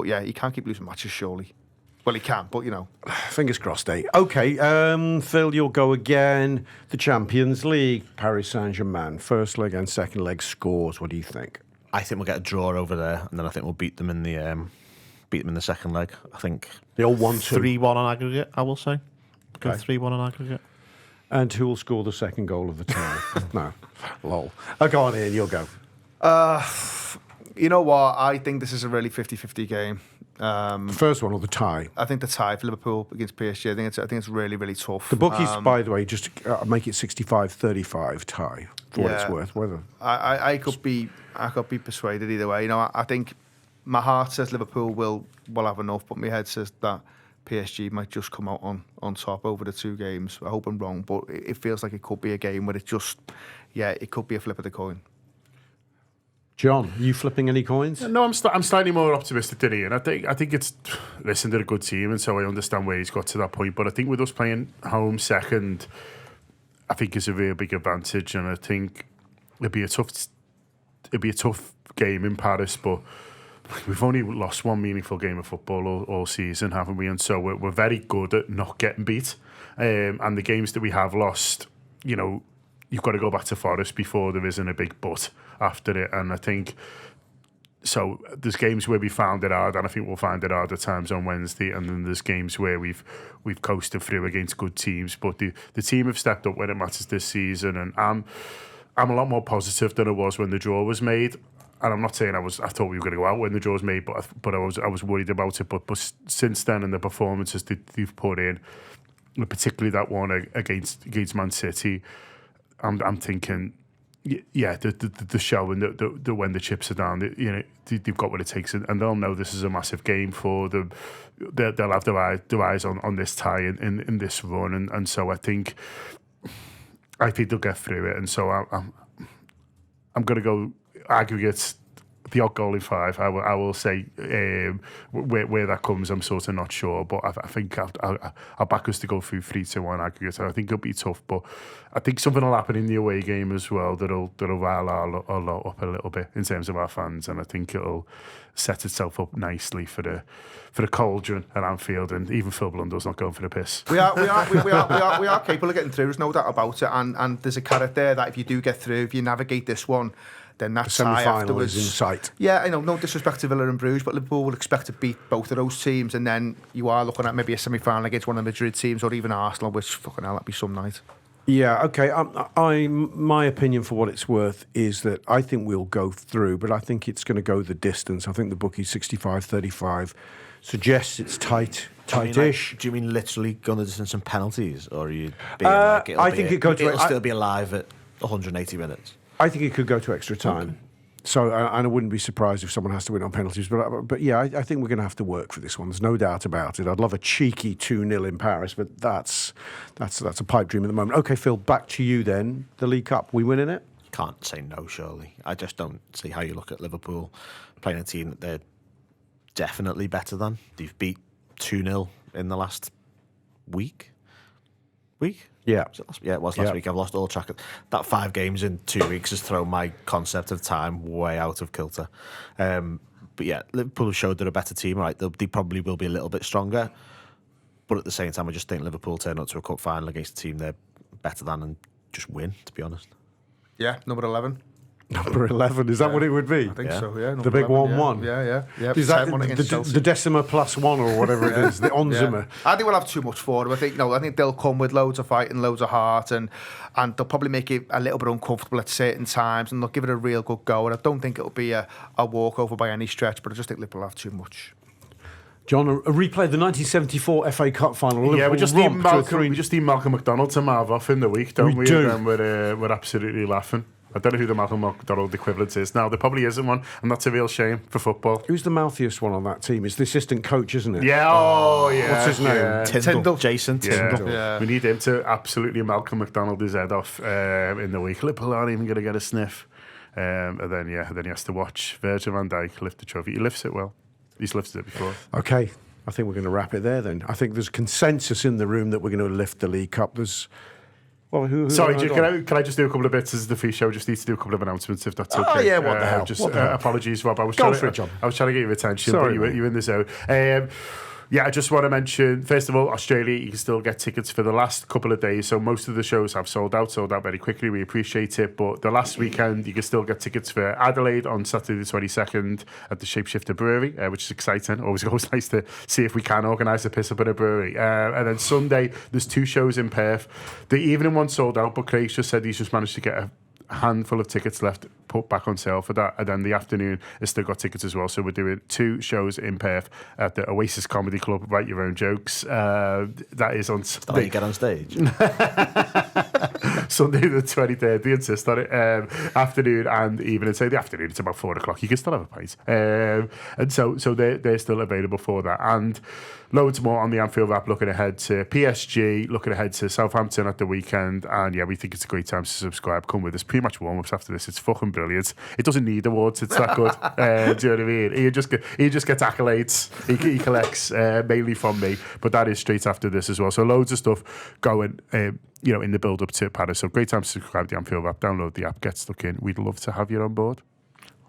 yeah, he can't keep losing matches, surely. Well, he can, but you know. Fingers crossed, eh? Okay, Phil, you'll go again. The Champions League, Paris Saint-Germain, first leg and second leg scores. What do you think? I think we'll get a draw over there, and then I think we'll beat them in the second leg. I think They'll 1-2. 3-1 on aggregate, I will say. Go Okay. 3-1 on aggregate. And who will score the second goal of the tie? No, lol. Oh, go on, Ian, you'll go. You know what? I think this is a really 50-50 game. The first one or the tie? I think the tie for Liverpool against PSG. I think it's really, really tough. The bookies, by the way, just make it 65-35 tie for what it's worth. Whether I could be persuaded either way. You know, I think my heart says Liverpool will have enough, but my head says that PSG might just come out on top over the two games. I hope I'm wrong, but it feels like it could be a game where it could be a flip of the coin. John, you flipping any coins? No, I'm slightly more optimistic than Ian. I think it's listen, they're a good team, and so I understand where he's got to that point. But I think with us playing home second, I think is a real big advantage, and I think it'd be a tough game in Paris. But we've only lost one meaningful game of football all season, haven't we? And so we're very good at not getting beat. And the games that we have lost, you know, you've got to go back to Forest before there isn't a big but after it. And I think so there's games where we found it hard, and I think we'll find it hard at times on Wednesday, and then there's games where we've coasted through against good teams. But the team have stepped up when it matters this season, and I'm a lot more positive than I was when the draw was made. And I'm not saying I thought we were going to go out when the draw was made, but I was worried about it. But since then, and the performances that they've put in, particularly that one against Man City, I'm thinking, yeah, the show and the when the chips are down, they've got what it takes, and they'll know this is a massive game for them. They'll have their eyes on this tie in this run, and so I think they'll get through it, and so I'm going to go aggregates. The odd goal in 5, I will say where that comes, I'm sort of not sure, but I think I'll back us to go through 3-1 aggregate. I think it'll be tough, but I think something will happen in the away game as well that'll rile our lot up a little bit in terms of our fans, and I think it'll set itself up nicely for the cauldron at Anfield, and even Phil Blundell's not going for the piss. We are capable of getting through. There's no doubt about it, and there's a carrot there that if you do get through, if you navigate this one, then that tie afterwards is in sight. Yeah, I know, no disrespect to Villa and Bruges, but Liverpool will expect to beat both of those teams, and then you are looking at maybe a semi-final against one of the Madrid teams or even Arsenal, which fucking hell, that'd be some night. Yeah, okay. My opinion, for what it's worth, is that I think we'll go through, but I think it's going to go the distance. I think the bookie 65-35 suggests it's tightish. Do you mean literally going the distance and penalties, or are you being like it'll still be alive at 180 minutes? I think it could go to extra time. Okay. So, and I wouldn't be surprised if someone has to win on penalties. But yeah, I think we're going to have to work for this one. There's no doubt about it. I'd love a cheeky 2-0 in Paris, but that's a pipe dream at the moment. Okay, Phil, back to you then. The League Cup, we winning it? Can't say no, surely. I just don't see how you look at Liverpool playing a team that they're definitely better than. They've beat 2-0 in the last week. Yeah. It was last week. I've lost all track of that. 5 games in 2 weeks has thrown my concept of time way out of kilter. But yeah, Liverpool showed they're a better team, right? They probably will be a little bit stronger. But at the same time, I just think Liverpool turn up to a cup final against a team they're better than and just win, to be honest. Yeah, number 11. Number 11, is that what it would be? I think so, yeah. The big 1-1. Yeah. Is that the decima +1 or whatever it is, the onzima? I think we'll have too much for them. I think they'll come with loads of fight and loads of heart, and they'll probably make it a little bit uncomfortable at certain times, and they'll give it a real good go. And I don't think it'll be a walkover by any stretch, but I just think Liverpool will have too much. John, a replay of the 1974 FA Cup final. Yeah, we just need Liverpool Malcolm McDonald to marv off in the week, don't we? do. And then we're absolutely laughing. I don't know who the Malcolm McDonald equivalent is now. There probably isn't one, and that's a real shame for football. Who's the mouthiest one on that team? It's the assistant coach, isn't it? Yeah, yeah. What's his name? Yeah. Tyndall. Jason Yeah. Tyndall. Yeah. We need him to absolutely Malcolm McDonald his head off in the week. Liverpool aren't even going to get a sniff. And then he has to watch Virgil van Dijk lift the trophy. He lifts it well. He's lifted it before. Okay, I think we're going to wrap it there then. I think there's consensus in the room that we're going to lift the League Cup. There's... Well, who Sorry, can I just do a couple of bits as the free show? Just need to do a couple of announcements if that's okay. Oh, yeah, what the hell? Just What the hell? apologies, Rob. I was Go trying for it, John. I was trying to get your attention, Sorry, but you're in the zone. Yeah, I just want to mention, first of all, Australia, you can still get tickets for the last couple of days. So most of the shows have sold out very quickly. We appreciate it. But the last weekend, you can still get tickets for Adelaide on Saturday the 22nd at the Shapeshifter Brewery, which is exciting. Always nice to see if we can organise a piss up at a brewery. And then Sunday, there's 2 shows in Perth. The evening one sold out, but Craig just said he's just managed to get a handful of tickets left put back on sale for that, and then the afternoon has still got tickets as well. So we're doing 2 shows in Perth at the Oasis Comedy Club. Write your own jokes. That is on Is that how you get on stage? Sunday the 23rd. They insist on it. Afternoon and evening. So the afternoon, it's about 4 o'clock. You can still have a pint. And so they're still available for that. And loads more on the Anfield Wrap, looking ahead to PSG, looking ahead to Southampton at the weekend. And yeah, we think it's a great time to subscribe. Come with us. Pre-match warm-ups after this. It's fucking brilliant. It doesn't need awards. It's that good. Do you know what I mean? He just gets accolades. He collects mainly from me. But that is straight after this as well. So loads of stuff going in the build-up to Paris. So great time to subscribe to the Anfield Wrap. Download the app. Get stuck in. We'd love to have you on board.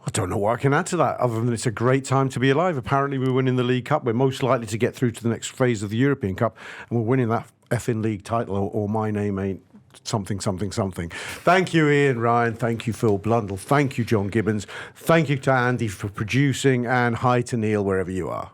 I don't know what I can add to that, other than it's a great time to be alive. Apparently, we're winning the League Cup. We're most likely to get through to the next phase of the European Cup, and we're winning that effing league title, or my name ain't something. Thank you, Ian Ryan. Thank you, Phil Blundell. Thank you, John Gibbons. Thank you to Andy for producing, and hi to Neil, wherever you are.